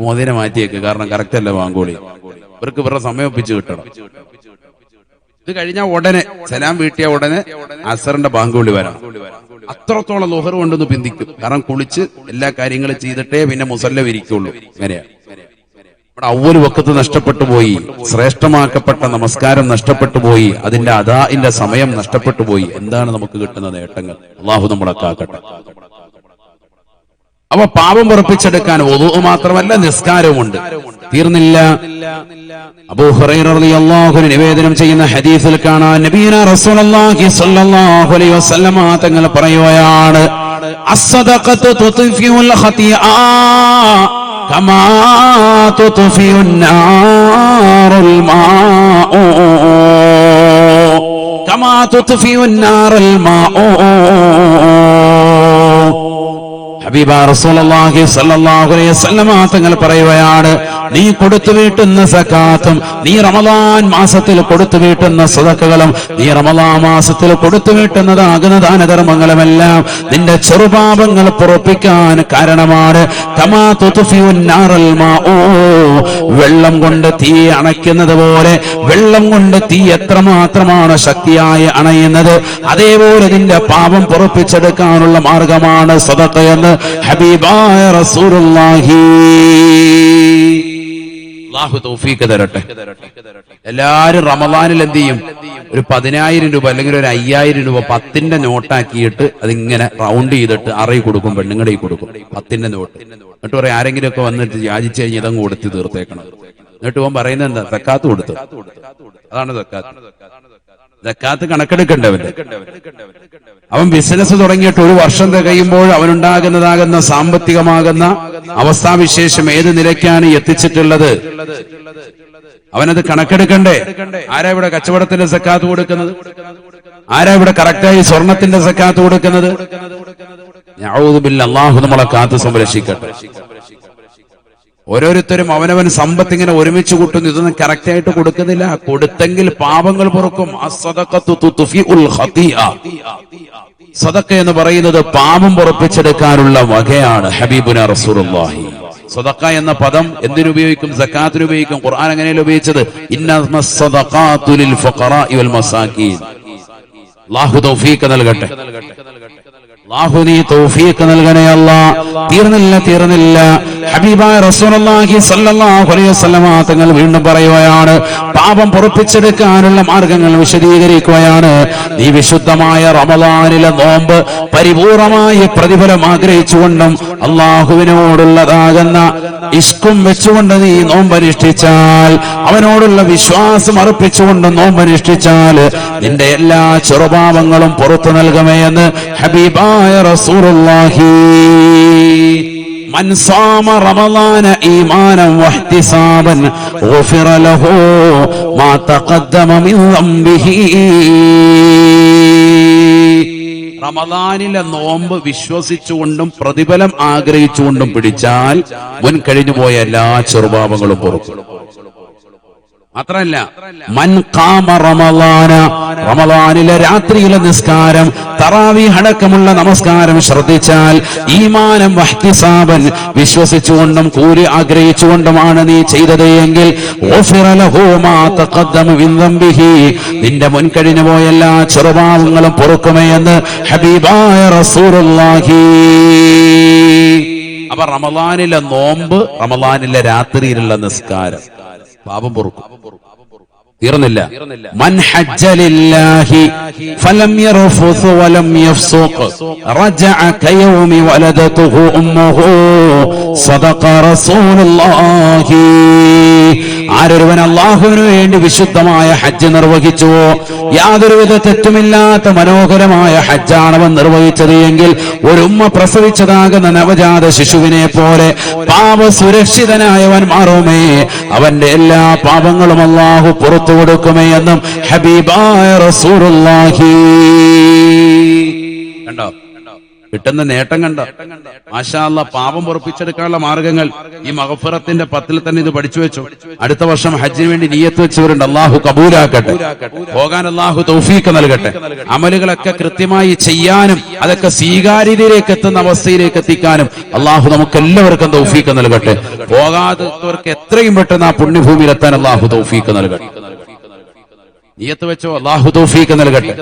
മോദിനെ മാറ്റിയേക്ക്, കാരണം കറക്റ്റ് അല്ല ബാങ്ക് വിളി. ഇവർക്ക് ഇവരുടെ സമയം ഒപ്പിച്ച് കിട്ടണം. ഇത് കഴിഞ്ഞാൽ ഉടനെ സലാം വീട്ടിയ ഉടനെ അസറിന്റെ ബാങ്ക് വിളി വരണം. അത്രത്തോളം ളുഹർ കൊണ്ടൊന്ന് ബന്ധിക്കും. കാരണം കുളിച്ച് എല്ലാ കാര്യങ്ങളും ചെയ്തിട്ടേ പിന്നെ മുസല്ല വിരിക്കുള്ളൂ. അങ്ങനെയാണ്. നമ്മുടെ അവ്വൽ വഖത്ത് നഷ്ടപ്പെട്ടു പോയി, ശ്രേഷ്ഠമാക്കപ്പെട്ട നമസ്കാരം നഷ്ടപ്പെട്ടു പോയി, അതിന്റെ അദാഇന്റെ സമയം നഷ്ടപ്പെട്ടു പോയി. എന്താണ് നമുക്ക് കിട്ടുന്ന നേട്ടങ്ങൾ? അല്ലാഹു നമ്മളെ കാക്കട്ടെ. അവ പാപം ഉറപ്പിച്ചെടുക്കാൻ വുളൂ മാത്രമല്ല നിസ്കാരവുമുണ്ട്. തീർന്നില്ല. അബൂ ഹുറൈറ റളിയല്ലാഹു അൻഹു നിവേദനം ചെയ്യുന്ന ഹദീസിൽ കാണാൻ നബിയുനാ റസൂലുള്ളാഹി സ്വല്ലല്ലാഹു അലൈഹി വസല്ലമ തങ്ങൾ പറയുകയാണ്, അസ്സദഖത്തു തുത്ഫിഉൽ ഖതിആ കമാ തുത്ഫിഉൻ നാറുൽ മാഉ കമാ തുത്ഫിഉൻ നാറുൽ മാഉ. ഹബീബ റസൂലുള്ളാഹി സ്വല്ലല്ലാഹു അലൈഹി വസല്ലം തങ്ങൾ പറയുകയാണ്, നീ കൊടുത്തു വീട്ടുന്ന സകാത്തും നീ റമദാൻ മാസത്തിൽ കൊടുത്തു വീട്ടുന്ന സദഖകളും നീ റമദാൻ മാസത്തിൽ കൊടുത്തു വീട്ടുന്നതാകുന്ന ദാനധർമ്മങ്ങളുമെല്ലാം നിന്റെ ചെറുപാപങ്ങൾ പൊറുപ്പിക്കാൻ കാരണമാണ്. കമാ തുത്ഫിഉൻ നാറൽ മാഉ, വെള്ളം കൊണ്ട് തീ അണയ്ക്കുന്നത് പോലെ വെള്ളം കൊണ്ട് തീ എത്രമാത്രമാണ് ശക്തിയായി അണയുന്നത്, അതേപോലെ നിന്റെ പാപം പൊറുപ്പിച്ചെടുക്കാനുള്ള മാർഗമാണ് സദഖ എന്ന് ഹബീബായ റസൂലുള്ളാഹി. അല്ലാഹു തൗഫീഖ് തരട്ടെ. എല്ലാരും റമദാനിൽ എന്ത് ചെയ്യും? ഒരു 10,000 രൂപ അല്ലെങ്കിൽ ഒരു 5,000 രൂപ 10ന്റെ നോട്ടാക്കിയിട്ട് അതിങ്ങനെ റൗണ്ട് ചെയ്തിട്ട് അറയി കൊടുക്കും, പെണ്ണുങ്ങളുടെ കൊടുക്കും 10ന്റെ നോട്ട്. എന്നിട്ട് പറയും ആരെങ്കിലും ഒക്കെ വന്നിട്ട് യാചിച്ചു കഴിഞ്ഞ് ഇതങ്ങ് കൊടുത്ത് തീർത്തേക്കണം. എന്നിട്ട് അവൻ പറയുന്നത് എന്താ? സക്കാത്ത് കൊടുത്തു. അതാണ് സക്കാത്ത്. സക്കാത്ത് കണക്കെടുക്കണ്ടവന്റെ. അവൻ ബിസിനസ് തുടങ്ങിയിട്ട് 1 വർഷം തികയുമ്പോൾ അവനുണ്ടാകുന്നതാകുന്ന സാമ്പത്തികമാകുന്ന അവസ്ഥാവിശേഷം ഏത് നിലയ്ക്കാണ് എത്തിച്ചിട്ടുള്ളത്, അവനത് കണക്കെടുക്കണ്ടേ? ആരാ ഇവിടെ കച്ചവടത്തിന്റെ സക്കാത്ത് കൊടുക്കുന്നത്? ആരാ ഇവിടെ കറക്റ്റായി സ്വർണത്തിന്റെ സക്കാത്ത് കൊടുക്കുന്നത്? നഊദു ബില്ലാഹ്, അല്ലാഹു നമ്മളെ കാത്ത് സംരക്ഷിക്കട്ടെ. ഓരോരുത്തരും അവനവൻ സമ്പത്ത് ഇങ്ങനെ ഒരുമിച്ച് കൂട്ടുന്നു, ഇതൊന്നും കറക്റ്റ് ആയിട്ട് കൊടുക്കുന്നില്ല. കൊടുത്തെങ്കിൽ പാപങ്ങൾ പൊറുക്കും. സദഖ എന്ന് പറയുന്നത് പാപം പൊറുപ്പിച്ചെടുക്കാനുള്ള വകയാണ്. ഹബീബുന റസൂലുള്ളാഹി സദഖ എന്ന പദം എന്തിനുപയോഗിക്കും? സക്കാത്തിന് ഉപയോഗിക്കും. ഖുർആൻ അങ്ങനെയല്ല ഉപയോഗിച്ചത്. ഇന്നമസ് സദഖാതു ലിൽ ഫഖറാഇ വൽ മസാകീൻ. അല്ലാഹു തൗഫീഖ് നൽകട്ടെ. അല്ലാഹു നീ തൗഫീഖ് നൽകണേ അല്ലാഹ്. തീർന്നില്ല. ഹബീബായ റസൂലുള്ളാഹി സ്വല്ലല്ലാഹു അലൈഹി വസല്ലം തങ്ങൾ വീണ്ടും പറയുകയാണ്, പാപം പൊറുപ്പിച്ചെടുക്കാനുള്ള മാർഗങ്ങൾ വിശദീകരിക്കുകയാണ്. നീ വിശുദ്ധമായ റമദാനിലെ നോമ്പ് പരിപൂർണമായ പ്രതിഫലം ആഗ്രഹിച്ചുകൊണ്ടും അല്ലാഹുവിനോടുള്ളതാകുന്ന ഇഷ്കും വെച്ചുകൊണ്ട് നീ നോമ്പനുഷ്ഠിച്ചാൽ, അവനോടുള്ള വിശ്വാസം അർപ്പിച്ചുകൊണ്ട് നോമ്പനുഷ്ഠിച്ചാൽ നിന്റെ എല്ലാ ചെറുപാപങ്ങളും പുറത്തു നൽകുമെന്ന് ഹബീബായ റസൂലുള്ളാഹി. മൻ സാമ റമളാന ഈമാനൻ വഹ്തിസാബൻ ഗുഫിറ ലഹു മാ തഖദ്ദമ മിൻ ദംബിഹി. റമളാനിലെ നോമ്പ് വിശ്വസിച്ചുകൊണ്ടും പ്രതിഫലം ആഗ്രഹിച്ചുകൊണ്ടും പിടിച്ചാൽ മുൻ കഴിഞ്ഞുപോയ എല്ലാ ചെറുപാപങ്ങളും പുറത്തു. മാത്രല്ല, മൻ ഖാമ റമളാന, റമളാനിലെ രാത്രിയിലെ നിസ്കാരം, തറാവീഹ് അടക്കമുള്ള നമസ്കാരം ശ്രദ്ധിച്ചാൽ, ഈമാനം വഹ്തിസാബൻ, വിശ്വസിച്ചുകൊണ്ടും കൂലി ആഗ്രഹിച്ചുകൊണ്ടുമാണ് നീ ചെയ്തത് എങ്കിൽ, ഗുഫിറ ലഹു മാ തഖദ്ദമ മിൻ ദംബിഹി, നിന്റെ മുൻകഴിഞ്ഞു പോയ എല്ലാ ചെറുപാപങ്ങളും പൊറുക്കുമെന്ന് ഹബീബായ റസൂലുള്ളാഹി. അപ്പൊ റമളാനിലെ നോമ്പ്, റമളാനിലെ രാത്രിയിലുള്ള നിസ്കാരം പാപം പൊറുക്കും. തീർന്നില്ല. മൻ ഹജ്ജ ലില്ലാഹി ഫലം യർഫുസ് വലം യഫ്സുഖ് റജഅ കയൗമി വലദതുഹു ഉമ്മുഹു സദഖ റസൂലുള്ളാഹി. ആരൊരുവൻ അല്ലാഹുവിനു വേണ്ടി വിശുദ്ധമായ ഹജ്ജ് നിർവഹിച്ചുവോ, യാതൊരുവിധ തെറ്റുമില്ലാത്ത മനോഹരമായ ഹജ്ജാണവൻ നിർവഹിച്ചത് എങ്കിൽ, ഒരു ഉമ്മ പ്രസവിച്ചതാകുന്ന നവജാത ശിശുവിനെ പോലെ പാപസുരക്ഷിതനായവൻ മാറുമേ. അവന്റെ എല്ലാ പാപങ്ങളും അല്ലാഹു പുറത്തു കൊടുക്കുമേ എന്നും ഹബീബായ റസൂലുള്ളാഹി. കണ്ടോ കിട്ടുന്ന നേട്ടം? കണ്ടോ? മാഷാ അല്ലാഹ്. പാപം പൊറുപ്പിച്ചെടുക്കാനുള്ള മാർഗങ്ങൾ ഈ മഗ്ഫിറത്തിന്റെ 10ൽ തന്നെ ഇത് പഠിച്ചു വെച്ചു. അടുത്ത വർഷം ഹജ്ജിന് വേണ്ടി നിയ്യത്ത് വെച്ചവരുണ്ട്. അല്ലാഹു കബൂലാക്കട്ടെ. പോകാൻ അല്ലാഹു തൗഫീഖ് നൽകട്ടെ. അമലുകളൊക്കെ കൃത്യമായി ചെയ്യാനും അതൊക്കെ സ്വീകാര്യതയിലേക്ക് എത്തുന്ന അവസ്ഥയിലേക്ക് എത്തിക്കാനും അല്ലാഹു നമുക്ക് എല്ലാവർക്കും തൗഫീഖ് നൽകട്ടെ. പോകാത്തവർക്ക് എത്രയും പെട്ടെന്ന് ആ പുണ്യഭൂമിയിൽ എത്താൻ അല്ലാഹു തൗഫീഖ് നൽകട്ടെ. നിയ്യത്ത് വെച്ചോ, അല്ലാഹു തൗഫീഖ് നൽകട്ടെ.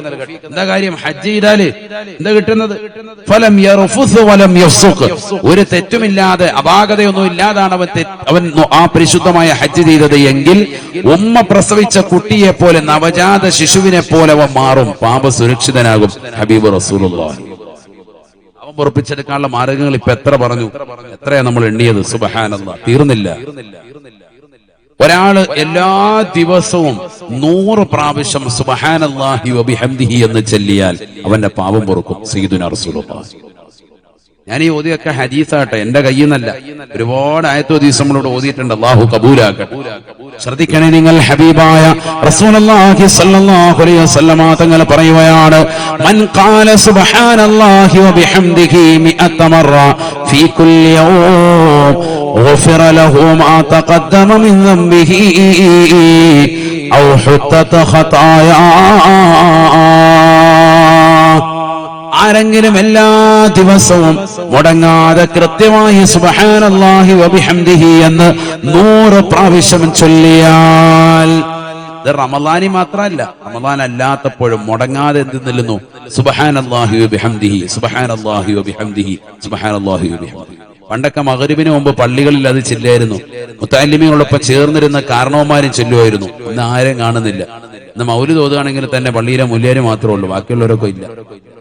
എന്താ കാര്യം? ഹജ്ജ് ചെയ്താല് എന്താ കിട്ടുന്നത്? ഫലം യർഫുസ് വലം യഫ്സുഖ്, ഒരു തെറ്റുമില്ലാതെ അപാകതയൊന്നും ഇല്ലാതാണ് അവൻ ആ പരിശുദ്ധമായ ഹജ്ജ് ചെയ്തത് എങ്കിൽ, ഉമ്മ പ്രസവിച്ച കുട്ടിയെ പോലെ, നവജാത ശിശുവിനെ പോലെ അവൻ മാറും, പാപ സുരക്ഷിതനാകും. ഹബീബ് റസൂലുള്ളാഹി. അവൻ പൊറുപ്പിച്ചെടുക്കാനുള്ള മാർഗങ്ങൾ ഇപ്പൊ എത്ര പറഞ്ഞു? എത്രയാ നമ്മൾ എണ്ണിയത്? സുബ്ഹാനല്ലാഹ്. തീർന്നില്ല. ഒരാള് എല്ലാ ദിവസവും 100 പ്രാവശ്യം സുബ്ഹാനല്ലാഹി വബിഹംദിഹി എന്ന് ചൊല്ലിയാൽ അവന്റെ പാപം പൊറുക്കും. സയ്യിദുനാ റസൂലുള്ളാഹി. ഞാൻ ഈ ഓതിയൊക്കെ ഹദീസാട്ടെ, എന്റെ കയ്യിൽ നിന്നല്ല. ഒരുപാട് ആയത്തോ ഹദീസ് നമ്മളോട് ഓതിയിട്ടുണ്ട്. അല്ലാഹു കബൂലാക്കട്ടെ. ശ്രദ്ധിക്കണേ നിങ്ങൾ. ഹബീബായ റസൂലുള്ളാഹി സ്വല്ലല്ലാഹു അലൈഹി വസല്ലമ തങ്ങൾ പറയുകയാണ്, മൻ ഖാല സുബ്ഹാനല്ലാഹി വബിഹംദിഹി മിഅത മറ ഫീ കുല്ലി യൗം ഗുഫിറ ലഹു മാ തഖദ്ദമ മിൻ ദംബിഹി ഔ ഹുത്തത ഖതായാ. ആരെങ്കിലും എല്ലാ ദിവസവും മുടങ്ങാതെ കൃത്യമായി സുബ്ഹാനല്ലാഹി വബിഹംദിഹി എന്ന് 100 പ്രാവശ്യം ചൊല്ലിയാൽ, ഇത് റമളാനി മാത്രമല്ല, റമളാൻ അല്ലാത്തപ്പോഴും മുടങ്ങാതെ എന്ത് നില്ലുന്നു? സുബ്ഹാനല്ലാഹി വബിഹംദിഹി, സുബ്ഹാനല്ലാഹി വബിഹംദിഹി, സുബ്ഹാനല്ലാഹി വബിഹംദിഹി. പണ്ടൊക്കെ മഗ്‌രിബിന് മുമ്പ് പള്ളികളിൽ അത് ചെല്ലായിരുന്നു. മുത്തഅല്ലിമീങ്ങളൊപ്പം ചേർന്നിരുന്ന കാരണവന്മാരും ചെല്ലുമായിരുന്നു. ഇന്ന് ആരും കാണുന്നില്ല. ഇന്ന് മൗലിദ് ഓതുകയാണെങ്കിൽ തന്നെ പള്ളിയിലെ മുല്യാര് മാത്രമേ ഉള്ളൂ, ബാക്കിയുള്ളവരൊക്കെ ഇല്ല.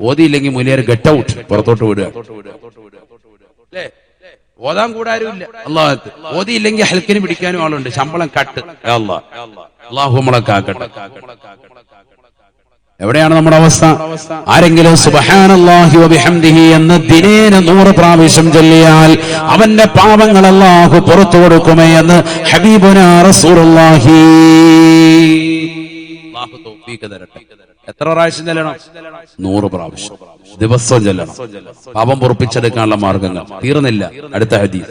ഓതിയില്ലെങ്കിൽ മുല്യാര് ഗെറ്റ് ഔട്ട്, പുറത്തോട്ട് വിടുക. ഓതാൻ കൂടാരും ഇല്ല. അള്ളാഹ് ഓതിയില്ലെങ്കിൽ ഹൽക്കിന് പിടിക്കാനും ആളുണ്ട്, ശമ്പളം കട്ട്. അള്ളാഹു നമ്മളെ കാക്കട്ടെ. എവിടെയാണ് നമ്മുടെ അവസ്ഥ? ആരെങ്കിലും സുബ്ഹാനല്ലാഹി വബിഹംദിഹി എന്ന് ദിനേന 100 പ്രാവശ്യം ചൊല്ലിയാൽ അവന്റെ പാപങ്ങൾ അല്ലാഹു പുറത്തു കൊടുക്കുമേ എന്ന് ഹബീബുനാ റസൂലുള്ളാഹി. അല്ലാഹു തൗഫീഖ് തരട്ടെ. എത്ര പ്രാവശ്യം ചൊല്ലണം? 100 പ്രാവശ്യം ദിവസവും ചൊല്ലണം. പാപം പൊറുപ്പിച്ചെടുക്കാനുള്ള മാർഗങ്ങൾ തീർന്നില്ല. അടുത്ത ഹദീസ്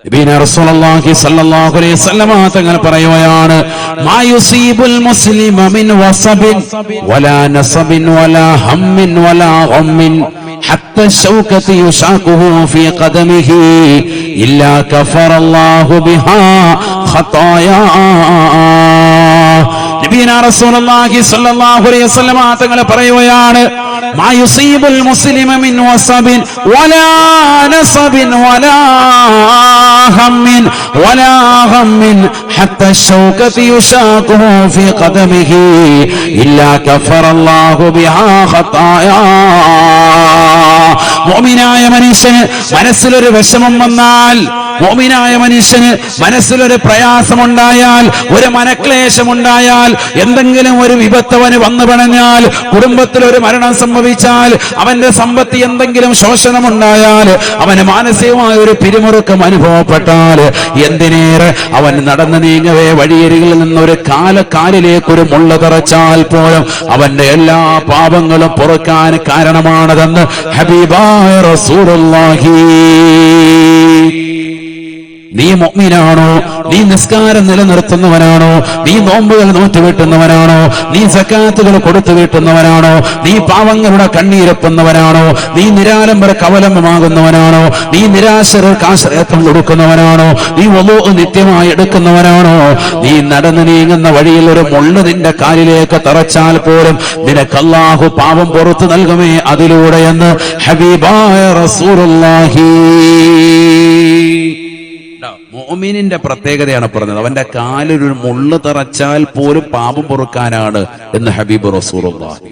നബിന റസൂലുള്ളാഹി സ്വല്ലല്ലാഹു അലൈഹി വസല്ലമ തങ്ങൾ പറയുകയാണ്, മാ യുസീബുൽ മുസ്ലിമ മിൻ വസബിൻ വലാ നസബിൻ വലാ ഹമ്മിൻ വലാ ഗമ്മിൻ ഹത്ത ശൗകത യുശാഖുഹു ഫീ ഖദമിഹി ഇല്ലാ കഫറല്ലാഹു ബിഹാ ഖതായാ. നബിന റസൂലുള്ളാഹി സ്വല്ലല്ലാഹു അലൈഹി വസല്ലമ തങ്ങൾ പറയുകയാണ്, മാ യുസീബുൽ മുസ്ലിമ മിൻ വസബിൻ വലാ നസബിൻ വലാ ഹമ്മിൻ വലാ ഗമ്മിൻ ഹത്ത ശൗകത യുശാഖുഹു ഫീ ഖദമിഹി ഇല്ലാ കഫറല്ലാഹു ബിഹാ ഖതായാ. മുഅ്മിനായ മനുഷ്യന് മനസ്സിലൊരു വിഷമം വന്നാൽ, മുഅ്മിനായ മനുഷ്യന് മനസ്സിലൊരു പ്രയാസമുണ്ടായാൽ, ഒരു മനക്ലേശമുണ്ടായാൽ, എന്തെങ്കിലും ഒരു വിപത്തവന് വന്നു പണഞ്ഞാൽ, കുടുംബത്തിൽ ഒരു മരണം സംഭവിച്ചാൽ, അവന്റെ സമ്പത്തി എന്തെങ്കിലും ശോഷണമുണ്ടായാൽ, അവന് മാനസികമായ ഒരു പിരിമുറുക്കം അനുഭവപ്പെട്ടാൽ, എന്തിനേറെ അവൻ നടന്നു നീങ്ങവേ വഴിയരികിൽ നിന്നൊരു കാലിലേക്ക് ഒരു മുള്ള തറച്ചാൽ പോലും അവന്റെ എല്ലാ പാപങ്ങളും പൊറുക്കാൻ കാരണമാണതെന്ന് ഹബീബായ റസൂലുള്ളാഹി. നീ മുഅ്മിനാണോ? നീ നിസ്കാരം നിലനിർത്തുന്നവനാണോ? നീ നോമ്പുകൾ നോറ്റുവീട്ടുന്നവനാണോ? നീ സക്കാത്തുകൾ കൊടുത്തു വീട്ടുന്നവനാണോ? നീ പാവങ്ങളുടെ കണ്ണീരൊപ്പുന്നവനാണോ? നീ നിരാലംബർക്ക് അവലംബമാകുന്നവനാണോ? നീ നിരാശർക്ക് ആശ്രയത്വം കൊടുക്കുന്നവനാണോ? നീ വുളൂഅ് നിത്യമായി എടുക്കുന്നവനാണോ? നീ നടന്നു നീങ്ങുന്ന വഴിയിൽ ഒരു മുള്ള് നിന്റെ കാലിലേക്ക് തറച്ചാൽ പോലും നിനക്ക് അല്ലാഹു പാപം പുറത്തു നൽകുമേ അതിലൂടെ എന്ന് ഹബീബായ റസൂലുള്ളാഹി. മുഅ്മിനിന്റെ പ്രത്യേകതയാണ് പറഞ്ഞത്. അവന്റെ കാലിലൊരു മുള്ള് തറച്ചാൽ പോലും പാപം പൊറുക്കാനാണ് എന്ന് ഹബീബ് റസൂലുള്ളാഹി.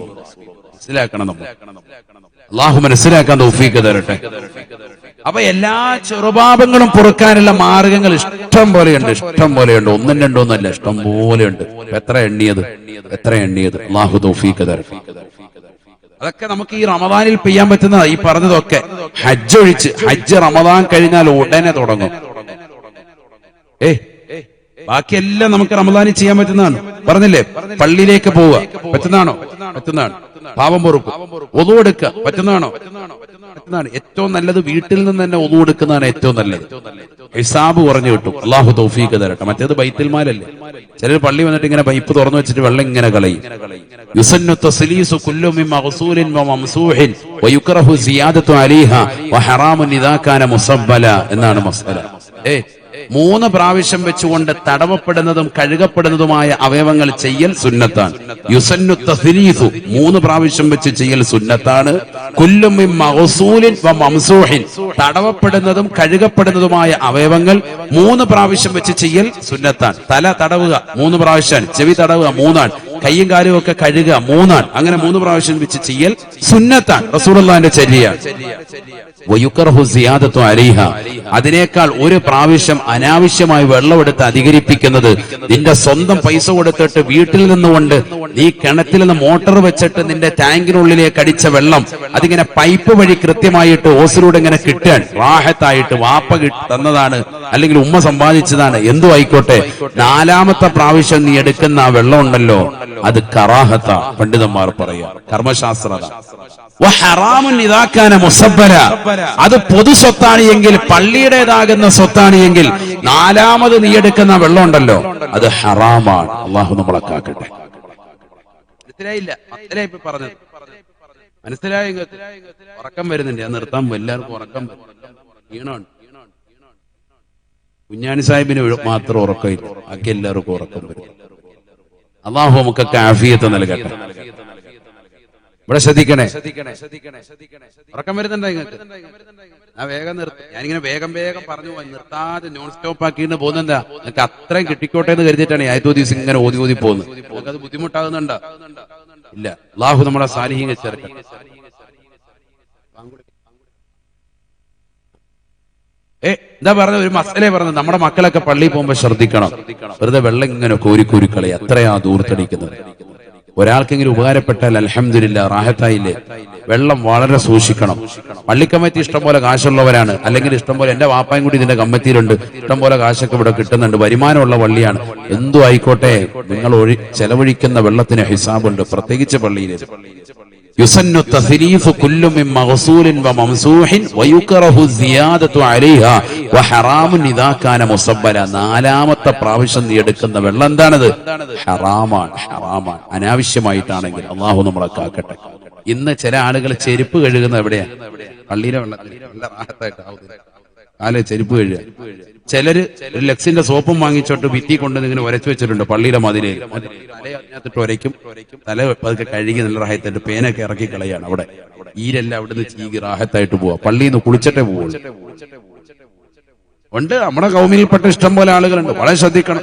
മനസ്സിലാക്കണം നമ്മൾ. അല്ലാഹു മനസ്സിലാക്കാൻ തൗഫീഖ് തരട്ടെ. അപ്പൊ എല്ലാ ചെറുപാപങ്ങളും പൊറുക്കാനുള്ള മാർഗങ്ങൾ ഇഷ്ടം പോലെയുണ്ട്, ഇഷ്ടം പോലെയുണ്ട്. ഒന്നും രണ്ടോന്നല്ല, ഇഷ്ടം പോലെയുണ്ട്. എത്ര എണ്ണിയത്. അല്ലാഹു തൗഫീഖ് തരട്ടെ. അതൊക്കെ നമുക്ക് ഈ റമദാനിൽ പെയ്യാൻ പറ്റുന്നതാ. ഈ പറഞ്ഞതൊക്കെ ഹജ്ജ് ഒഴിച്ച്, ഹജ്ജ് റമദാൻ കഴിഞ്ഞാൽ ഉടനെ തുടങ്ങും. ബാക്കിയെല്ലാം നമുക്ക് റമദാനിൽ ചെയ്യാൻ പറ്റുന്നതാണ്. പറഞ്ഞില്ലേ, പള്ളിയിലേക്ക് പോവുക പറ്റുന്നതാണോ? പറ്റുന്നതാണ്. പാപം പൊറുക്കും. ഒളു എടുക്കുക പറ്റുന്നതാണോ? പറ്റുന്നതാണ്. ഏറ്റവും നല്ലത് വീട്ടിൽ നിന്ന് തന്നെ ഒളു എടുക്കുന്നതാണ് ഏറ്റവും നല്ലത്. ഹിസാബ് കുറഞ്ഞു കിട്ടും. അല്ലാഹു തൗഫീഖ് തരട്ടെ. മറ്റേത് ബൈത്തുൽ മാലല്ലേ. ചിലർ പള്ളി വന്നിട്ട് ഇങ്ങനെ പൈപ്പ് തുറന്നു വെച്ചിട്ട് വെള്ളം ഇങ്ങനെ കളയും. യുസന്നു തസ്ലീസു കുല്ലു മിൻ മഗ്സൂലിൻ വ മംസൂഹിൻ വയുക്റഹു സിയാദതു അലൈഹാ വഹറാമുൻ ഇദാ കാന മുസബ്ബല എന്നാണ് മസ്അല. 3 പ്രാവശ്യം വെച്ചുകൊണ്ട് തടവപ്പെടുന്നതും കഴുകപ്പെടുന്നതുമായ അവയവങ്ങൾ ചെയ്യൽ സുന്നത്താണ്. യുസന്നു തസ്ലീസു 3 പ്രാവശ്യം വെച്ച് ചെയ്യൽ സുന്നത്താണ്. കുല്ലു മിൻ മഗ്സൂലിൻ വ മംസൂഹിൻ തടവപ്പെടുന്നതും കഴുകപ്പെടുന്നതുമായ അവയവങ്ങൾ 3 പ്രാവശ്യം വെച്ച് ചെയ്യൽ സുന്നത്താണ്. തല തടവുക 3 പ്രാവശ്യമാണ്, ചെവി തടവുക 3 ആണ്, കയ്യും കാലും ഒക്കെ കഴുകുക 3 അങ്ങനെ 3 പ്രാവശ്യം വെച്ച് ചെയ്യൽ സുന്നത്താണ്, റസൂലുള്ളാഹിന്റെ ചര്യയാണ്. വയുക്റഹു സിയാദത്തു അലൈഹ, അതിനേക്കാൾ 1 പ്രാവശ്യം അനാവശ്യമായി വെള്ളമെടുത്ത് അധികരിപ്പിക്കുന്നത്, നിന്റെ സ്വന്തം പൈസ കൊടുത്തിട്ട് വീട്ടിൽ നിന്നുകൊണ്ട് നീ കിണറ്റിൽ നിന്ന് മോട്ടോർ വെച്ചിട്ട് നിന്റെ ടാങ്കിനുള്ളിലേക്ക് അടിച്ച വെള്ളം അതിങ്ങനെ പൈപ്പ് വഴി കൃത്യമായിട്ട് ഓസിലൂടെ ഇങ്ങനെ കിട്ടാൻ റാഹത്തായിട്ട് വാപ്പ തന്നതാണ് അല്ലെങ്കിൽ ഉമ്മ സമ്പാദിച്ചതാണ്, എന്തു ആയിക്കോട്ടെ, 4ാമത്തെ പ്രാവശ്യം നീ എടുക്കുന്ന ആ വെള്ളം ഉണ്ടല്ലോ അത് കറാഹത്ത, പണ്ഡിതന്മാർ പറയാ, കർമ്മശാസ്ത്രത. അത് പൊതു സ്വത്താണ് എങ്കിൽ, പള്ളിയുടേതാകുന്ന സ്വത്താണ് എങ്കിൽ 4ാമത് നീ എടുക്കുന്ന വെള്ളം ഉണ്ടല്ലോ അത് ഹറാമാണ്. അള്ളാഹു നമ്മളെ കാക്കട്ടെ. മനസ്സിലായില്ല? മനസ്സിലായി? ഉറക്കം വരുന്നുണ്ട്, ഞാൻ നിർത്താൻ. എല്ലാവർക്കും ഉറക്കം ഈണമാണ്. കുഞ്ഞാണി സാഹിബിന് മാത്രം ഉറക്കമില്ല, ബാക്കി എല്ലാവർക്കും ഉറക്കം വരും. അള്ളാഹു നമുക്കൊക്കെ ആഫിയത്ത് നൽകട്ടെ. ഇവിടെ ശ്രദ്ധിക്കണേ, ഉറക്കം വരുന്നുണ്ടോ നിങ്ങൾക്ക്? ഞാൻ വേഗം നിർത്തും. ഞാനിങ്ങനെ വേഗം പറഞ്ഞു നിർത്താതെ നോൺ സ്റ്റോപ്പ് ആക്കിയിട്ട് പോകുന്നെന്താ, നിങ്ങൾക്ക് അത്രയും കിട്ടിക്കോട്ടെ എന്ന് കരുതിയിട്ടാണ് ആയത്തോ ദിവസം ഇങ്ങനെ ഓതി പോകുന്നത്. അത് ബുദ്ധിമുട്ടാകുന്നുണ്ടോ? ഇല്ല. അള്ളാഹു നമ്മളെ സാലിഹീങ്ങൾ ചേർക്കട്ടെ. എന്താ പറഞ്ഞ ഒരു മസലേ പറഞ്ഞത്, നമ്മുടെ മക്കളൊക്കെ പള്ളിയിൽ പോകുമ്പോ ശ്രദ്ധിക്കണം, വെറുതെ വെള്ളം ഇങ്ങനെ കോരി കളയാ, അത്രയാ ദൂർത്തടിക്കുന്നത്. ഒരാൾക്കെങ്കിലും ഉപകാരപ്പെട്ടാൽ അൽഹംദുലില്ലാ, റാഹത്തായില്ലേ. വെള്ളം വളരെ സൂക്ഷിക്കണം. പള്ളി കമ്മിറ്റി ഇഷ്ടംപോലെ കാശുള്ളവരാണ്, അല്ലെങ്കിൽ ഇഷ്ടംപോലെ, എന്റെ വാപ്പായും കൂടി ഇതിന്റെ കമ്മിറ്റിയിലുണ്ട്, ഇഷ്ടംപോലെ കാശൊക്കെ ഇവിടെ കിട്ടുന്നുണ്ട്, വരുമാനമുള്ള പള്ളിയാണ്. എന്തു ആയിക്കോട്ടെ, നിങ്ങൾ ചെലവഴിക്കുന്ന വെള്ളത്തിന് ഹിസാബുണ്ട്, പ്രത്യേകിച്ച് പള്ളിയിൽ. യുസന്നു തസ്രീഫു കുല്ലു മിൻ മഗ്സൂലിൻ വമംസൂഹിൻ വയുക്റഹു സിയാദത്തു അലൈഹാ വഹറാമുൻ ഇദാ കാന മുസബ്ബല. 4ാമത്തെ പ്രാവശ്യം നീ എടുക്കുന്ന വെള്ളം എന്താണത്? ഹറാമാണ്. അനാവശ്യമായിട്ടാണെങ്കിൽ അള്ളാഹു നമ്മളെ കാക്കട്ടെ. ഇന്ന് ചില ആളുകൾ ചെരുപ്പ് കഴുകുന്നത് എവിടെയാ? പള്ളിയിലെ വെള്ളത്തിൽ. നല്ല റാഹത്തായിട്ടാവുന്നില്ല കാല് ചെരുപ്പ് കഴുകുക. ചിലര് ഒരു ലക്സിന്റെ സോപ്പും വാങ്ങിച്ചോട്ട് ഭിത്തി കൊണ്ട് ഇങ്ങനെ ഉരച്ചു വെച്ചിട്ടുണ്ട് പള്ളിയുടെ മതിലയിൽ. തലയകത്തിട്ട് ഉരയ്ക്കും, തല പതുക്കെ കഴുകി നല്ല റാഹത്തായിട്ട് പേനൊക്കെ ഇറക്കി കളയാണ്. അവിടെ ഈരെല്ലാം അവിടുന്ന് ചീകി റാഹത്തായിട്ട് പോവാ. പള്ളിയിൽ നിന്ന് കുളിച്ചിട്ടേ പോവുള്ളൂ. ഉണ്ട്, നമ്മുടെ കൗമിൽപ്പെട്ട ഇഷ്ടം പോലെ ആളുകളുണ്ട്. വളരെ ശ്രദ്ധിക്കണം.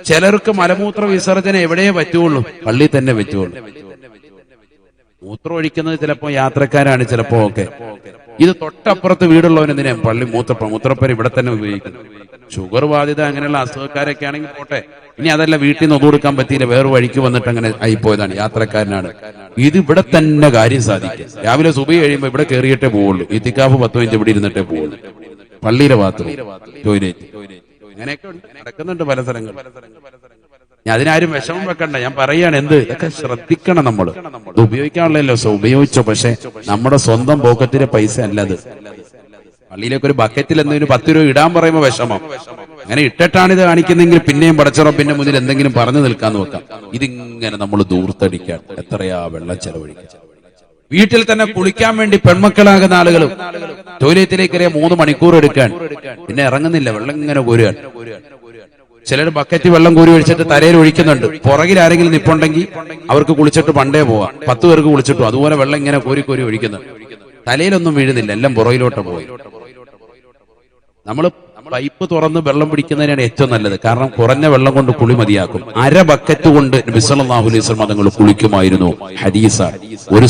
ചിലർക്ക് മലമൂത്ര വിസർജനം എവിടെയേ പറ്റുള്ളൂ? പള്ളിയിൽ തന്നെ പറ്റുള്ളൂ. മൂത്രം ഒഴിക്കുന്നത് ചിലപ്പോ യാത്രക്കാരാണ്, ചിലപ്പോ ഒക്കെ. ഇത് തൊട്ടപ്പുറത്ത് വീടുള്ളവനെന്തിനാ പള്ളി മൂത്രപ്പേര് ഇവിടെ തന്നെ ഉപയോഗിക്കുന്നു? ഷുഗർ ബാധിത അങ്ങനെയുള്ള അസുഖക്കാരൊക്കെ ആണെങ്കിൽ പോട്ടെ. ഇനി അതല്ല, വീട്ടിൽ നിന്ന് ഒതുകൊടുക്കാൻ പറ്റിയില്ല, വേറെ വഴിക്ക് വന്നിട്ട് അങ്ങനെ ആയിപ്പോയതാണ്, യാത്രക്കാരനാണ്. ഇത് ഇവിടെ തന്നെ കാര്യം സാധിക്കും. രാവിലെ സുബഹി കഴിയുമ്പോ ഇവിടെ കയറിയിട്ടേ പോവുള്ളൂ. ഇത്തിക്കാഫ് 10 മിനിറ്റ് ഇവിടെ ഇരുന്നിട്ടേ പോവുള്ളൂ. പള്ളിയിലെ ബാത്റൂം, ടോയ്ലറ്റ്, അങ്ങനെയൊക്കെ നടക്കുന്നുണ്ട് പല സ്ഥലങ്ങളും. അതിനാരും വിഷമം വെക്കണ്ട, ഞാൻ പറയാണ്. ഇതൊക്കെ ശ്രദ്ധിക്കണം. നമ്മൾ ഇത് ഉപയോഗിക്കാനുള്ളല്ലോ, ഉപയോഗിച്ചോ. പക്ഷെ നമ്മുടെ സ്വന്തം പോക്കറ്റിലെ പൈസ അല്ലത്. പള്ളിയിലേക്ക് ഒരു ബക്കറ്റിൽ എന്തെങ്കിലും 10 രൂപ ഇടാൻ പറയുമ്പോ വിഷമം. അങ്ങനെ ഇട്ടിട്ടാണ് ഇത് കാണിക്കുന്നെങ്കിൽ പിന്നെയും പടച്ചുറപ്പിന്റെ മുന്നിൽ എന്തെങ്കിലും പറഞ്ഞു നിൽക്കാന്ന് വെക്കാം. ഇതിങ്ങനെ നമ്മൾ ദൂർത്തടിക്കാൻ എത്രയാ വെള്ളം ചെലവഴിക്കുക. വീട്ടിൽ തന്നെ കുളിക്കാൻ വേണ്ടി പെൺമക്കളാകുന്ന ആളുകളും ടോയ്ലറ്റിലേക്ക് 3 മണിക്കൂർ എടുക്കാൻ, പിന്നെ ഇറങ്ങുന്നില്ല, വെള്ളം ഇങ്ങനെ കോരുക. ചിലർ ബക്കറ്റ് വെള്ളം കോരി ഒഴിച്ചിട്ട് തലയിൽ ഒഴിക്കുന്നുണ്ട്. പുറകിൽ ആരെങ്കിലും നിപ്പുണ്ടെങ്കിൽ അവർക്ക് കുളിച്ചിട്ട് പണ്ടേ പോവാം. 10 പേർക്ക് കുളിച്ചിട്ടു. അതുപോലെ വെള്ളം ഇങ്ങനെ കോരി ഒഴിക്കുന്നുണ്ട്. തലയിലൊന്നും വീഴുന്നില്ല, എല്ലാം പുറകിലോട്ട് പോയി. നമ്മൾ പൈപ്പ് തുറന്ന് വെള്ളം പിടിക്കുന്നതിനാണ് ഏറ്റവും നല്ലത്. കാരണം കുറഞ്ഞ വെള്ളം കൊണ്ട് കുളി മതിയാക്കും. 1/2 ബക്കറ്റ് കൊണ്ട് നബി സല്ലല്ലാഹു അലൈഹി വസല്ലം തങ്ങൾ കുളിക്കുമായിരുന്നു. ഹദീസ. ഒരു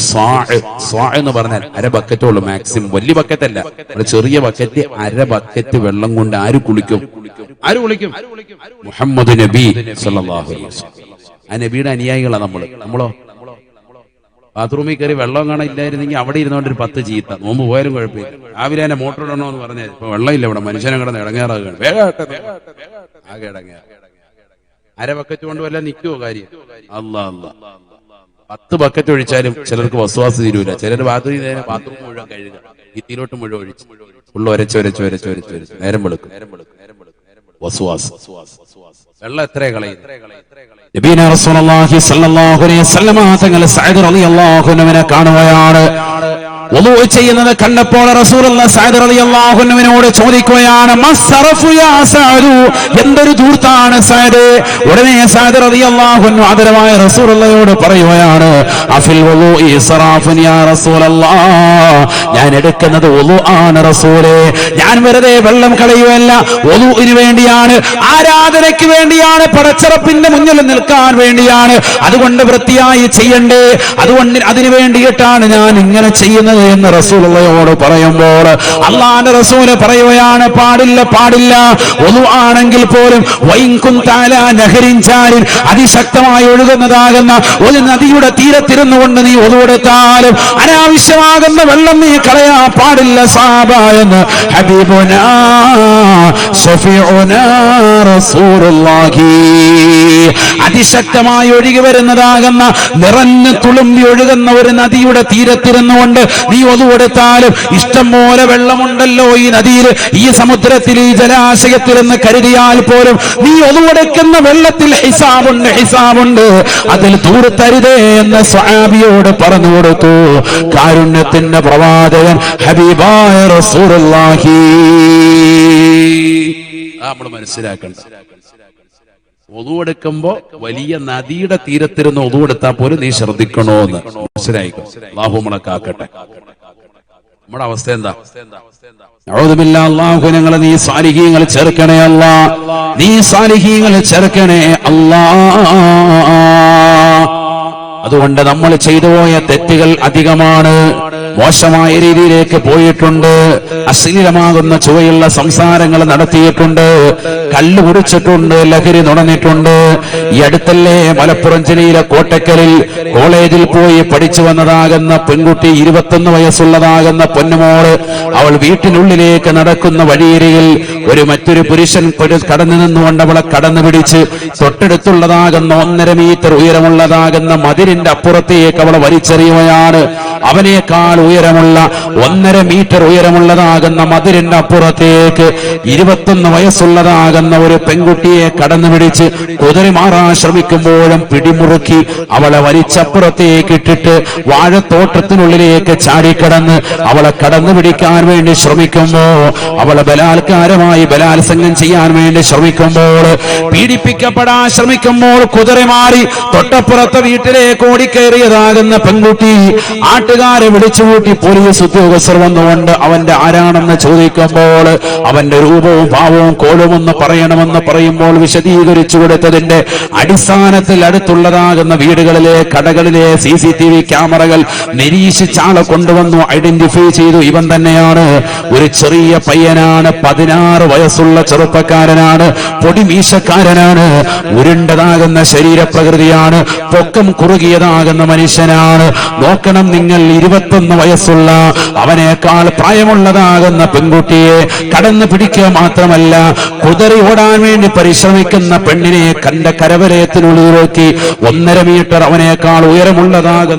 സാ എന്ന് പറഞ്ഞാൽ 1/2 ബക്കറ്റുള്ളൂ മാക്സിമം. വലിയ ബക്കറ്റല്ല, ചെറിയ ബക്കറ്റ്. 1/2 ബക്കറ്റ് വെള്ളം കൊണ്ട് ആര് കുളിക്കും? മുഹമ്മദ് നബി സല്ലല്ലാഹു അലൈഹി വസല്ലം. ആ നബിയുടെ അനുയായികളാണ് നമ്മളോ ബാത്റൂമിൽ കയറി വെള്ളം കാണാൻ ഇല്ലായിരുന്നെങ്കിൽ അവിടെ ഇരുന്നോണ്ട് ഒരു 10 ചീത്ത. നോമ്പ് പോയാലും കുഴപ്പമില്ല. രാവിലെ തന്നെ മോട്ടർ ഇടണോ എന്ന് പറഞ്ഞാൽ ഇപ്പൊ വെള്ളമില്ല, ഇവിടെ മനുഷ്യനെ കിടന്ന് ഇടങ്ങേറാകുകയാണ്. ആകെ ഇടങ്ങേറ. 1/2 ബക്കറ്റ് കൊണ്ട് വല്ല നിൽക്കുവോ കാര്യം? അല്ലാ 10 ബക്കറ്റ് ഒഴിച്ചാലും ചിലർക്ക് വസ്വാസ് തീരൂല. ചിലർ ബാത്റൂം മുഴുവൻ കഴുകുക, ഭിത്തിയിലോട്ട് മുഴുവൻ ഒഴിച്ച് ഉള്ള ഒരച്ച് നേരം വെളുക്കും. വസ്വാസ്. വെള്ളം എത്ര കളയും? നബീന റസൂലുള്ളാഹി സ്വല്ലല്ലാഹു അലൈഹി വസല്ലം തങ്ങൾ സഅദ് റളിയല്ലാഹു അൻഹുവിനെ കാണുകയാണ്. വുളൂ ചെയ്യുന്നത് കണ്ടപ്പോൾ റസൂലുള്ളാഹി സഅദ് റളിയല്ലാഹു അൻഹുവിനോട് ചോദിക്കുകയാണ്, മസ്റഫു യാ സഅദു, എന്തൊരു ധൂർത്താണ് സഅദ്? ഉടനെ സഅദ് റളിയല്ലാഹു അൻഹു ആദരവായ റസൂലുള്ളാഹിയോട് പറയുകയാണ്, അഫിൽ വുളൂ ഇസ്റാഫുൻ യാ റസൂലല്ലാഹ്, ഞാൻ എടുക്കുന്നത് വുളൂ ആണ് റസൂലേ. ഞാൻ വെറുതെ വെള്ളം കളയുകയല്ല, വുളൂഇന് വേണ്ടിയാണ്, ആരാധനയ്ക്ക് വേണ്ടിയാണ്, പടച്ചറപ്പിന്റെ മുന്നിൽ നിൽക്കുന്നത്. വെക്കാൻ വേണ്ടിയാണ്. അതുകൊണ്ട് വൃത്തിയായി ചെയ്യണ്ടേ, അതുകൊണ്ട് അതിനു വേണ്ടിയിട്ടാണ് ഞാൻ ഇങ്ങനെ ചെയ്യുന്നത് എന്ന് റസൂലുള്ളാഹിയോട് പറയുമ്പോൾ അള്ളാഹുവിന്റെ റസൂല് പറയുകയാണ്, പാടില്ല പാടില്ല. ഒളു ആണെങ്കിൽ പോലും അതിശക്തമായി ഒഴുകുന്നതാകുന്ന ഒരു നദിയുടെ തീരത്തിരുന്നു കൊണ്ട് നീ ഒളുവെടുത്താലും അനാവശ്യമാകുന്ന വെള്ളം നീ കളയാൻ പാടില്ല സഹാബ എന്ന് ഹബീബുനാ ശഫീഉനാ റസൂലുള്ളാഹി. അതിശക്തമായി ഒഴുകി വരുന്നതാകുന്ന നിറഞ്ഞു തുളുമ്പി ഒഴുകുന്ന ഒരു നദിയുടെ തീരത്തിരുന്നുകൊണ്ട് നീ ഒതുവെടുത്താലും ഇഷ്ടം പോലെ വെള്ളമുണ്ടല്ലോ ഈ നദിയിൽ, ഈ സമുദ്രത്തിൽ, ഈ ജലാശയത്തിൽ എന്ന് കരുതിയാൽ പോലും നീ ഒതുവെടുക്കുന്ന വെള്ളത്തിൽ ഹിസാബുണ്ട്, ഹിസാബുണ്ട്, അതിൽ ദൂരത്തരുതേ എന്ന് സ്വഹാബിയോട് പറഞ്ഞു കൊടുത്തു കാരുണ്യത്തിന്റെ പ്രവാചകൻ ഹബീബായ റസൂലുള്ളാഹി. നമ്മൾ മനസ്സിലാക്കണം, ഒതുവെടുക്കുമ്പോ വലിയ നദിയുടെ തീരത്തിരുന്ന് ഒതുവെടുത്താൽ പോലും നീ ശ്രദ്ധിക്കണോന്ന് മനസ്സിലായിക്കോ. അല്ലാഹു നമ്മളെ കാക്കട്ടെ. നമ്മുടെ അവസ്ഥ എന്താ? അഊദുബില്ലാ. അല്ലാഹു ഞങ്ങളെ നീ സാലിഹീങ്ങൾ ചേർക്കണേ അല്ലാ, നീ സാലിഹീങ്ങൾ ചേർക്കണേ അല്ലാ. അതുകൊണ്ട് നമ്മൾ ചെയ്തു പോയ തെറ്റുകൾ അധികമാണ്, മോശമായ രീതിയിലേക്ക് പോയിട്ടുണ്ട്, അശ്ലീലമാകുന്ന ചുവയുള്ള സംസാരങ്ങൾ നടത്തിയിട്ടുണ്ട്, കള്ളു കുടിച്ചിട്ടുണ്ട്, ലഹരി നുണഞ്ഞിട്ടുണ്ട്. ഈ അടുത്തല്ലേ മലപ്പുറം ജില്ലയിലെ കോട്ടക്കലിൽ കോളേജിൽ പോയി പഠിച്ചു വന്നതാകുന്ന പെൺകുട്ടി, 21 വയസ്സുള്ളതാകുന്ന പൊന്നുമോള്, അവൾ വീട്ടിനുള്ളിലേക്ക് നടക്കുന്ന വഴിയരികിൽ മറ്റൊരു പുരുഷൻ കടന്നു നിന്നുകൊണ്ട് അവളെ കടന്നു പിടിച്ച് തൊട്ടടുത്തുള്ളതാകുന്ന 1.5 മീറ്റർ ഉയരമുള്ളതാകുന്ന മതിലിന്റെ അപ്പുറത്തേക്ക് അവളെ വലിച്ചെറിയുകയാണ്. അവനേക്കാൾ ഉയരമുള്ള 1.5 മീറ്റർ ഉയരമുള്ളതാകുന്ന മതിലിന്റെ അപ്പുറത്തേക്ക് 21 വയസ്സുള്ളതാകുന്ന ഒരു പെൺകുട്ടിയെ കടന്നു പിടിച്ച് കുതിരി മാറാൻ ശ്രമിക്കുമ്പോഴും പിടിമുറുക്കി അവളെ വലിച്ചപ്പുറത്തേക്ക് ഇട്ടിട്ട് വാഴത്തോട്ടത്തിനുള്ളിലേക്ക് ചാടിക്കടന്ന് അവളെ കടന്നു പിടിക്കാൻ വേണ്ടി ശ്രമിക്കുമ്പോ, അവളെ ബലാത്സംഗം ചെയ്യാൻ വേണ്ടി ശ്രമിക്കുമ്പോൾ, പീഡിപ്പിക്കപ്പെടാൻ ശ്രമിക്കുമ്പോൾ കുതിരി മാറി തൊട്ടപ്പുറത്തെ വീട്ടിലേക്ക് ഓടിക്കയറിയതാകുന്ന പെൺകുട്ടി നാട്ടുകാരെ വിളിച്ചുകൂട്ടി പോലീസ് ഉദ്യോഗസ്ഥർ വന്നുകൊണ്ട് അവന്റെ ആരാണെന്ന് ചോദിക്കുമ്പോൾ അവന്റെ രൂപവും ഭാവവും കോലുമെന്ന് പറയണമെന്ന് പറയുമ്പോൾ വിശദീകരിച്ചു കൊടുത്തതിന്റെ അടിസ്ഥാനത്തിൽ അടുത്തുള്ളതാകുന്ന വീടുകളിലെ കടകളിലെ CCTV ക്യാമറകൾ നിരീക്ഷിച്ചാളെ കൊണ്ടുവന്നു ഐഡന്റിഫൈ ചെയ്തു. ഇവൻ തന്നെയാണ്, ഒരു ചെറിയ പയ്യനാണ്, 16 വയസ്സുള്ള ചെറുപ്പക്കാരനാണ്, പൊടിമീശക്കാരനാണ്, ഉരുണ്ടതാകുന്ന ശരീരപ്രകൃതിയാണ്, പൊക്കം കുറുകിയതാകുന്ന മനുഷ്യനാണ്. നോക്കണം നിങ്ങൾ, 21 വയസ്സുള്ള അവനേക്കാൾ പ്രായമുള്ളതാകുന്ന പെൺകുട്ടിയെ കടന്നു പിടിക്കുക മാത്രമല്ല, കുതിരി ഓടാൻ വേണ്ടി പരിശ്രമിക്കുന്ന പെണ്ണിനെ കണ്ട കരവലയത്തിനുള്ളിൽ നോക്കി 1.5 മീറ്റർ അവനേക്കാൾ ഉയരമുള്ളതാകുന്ന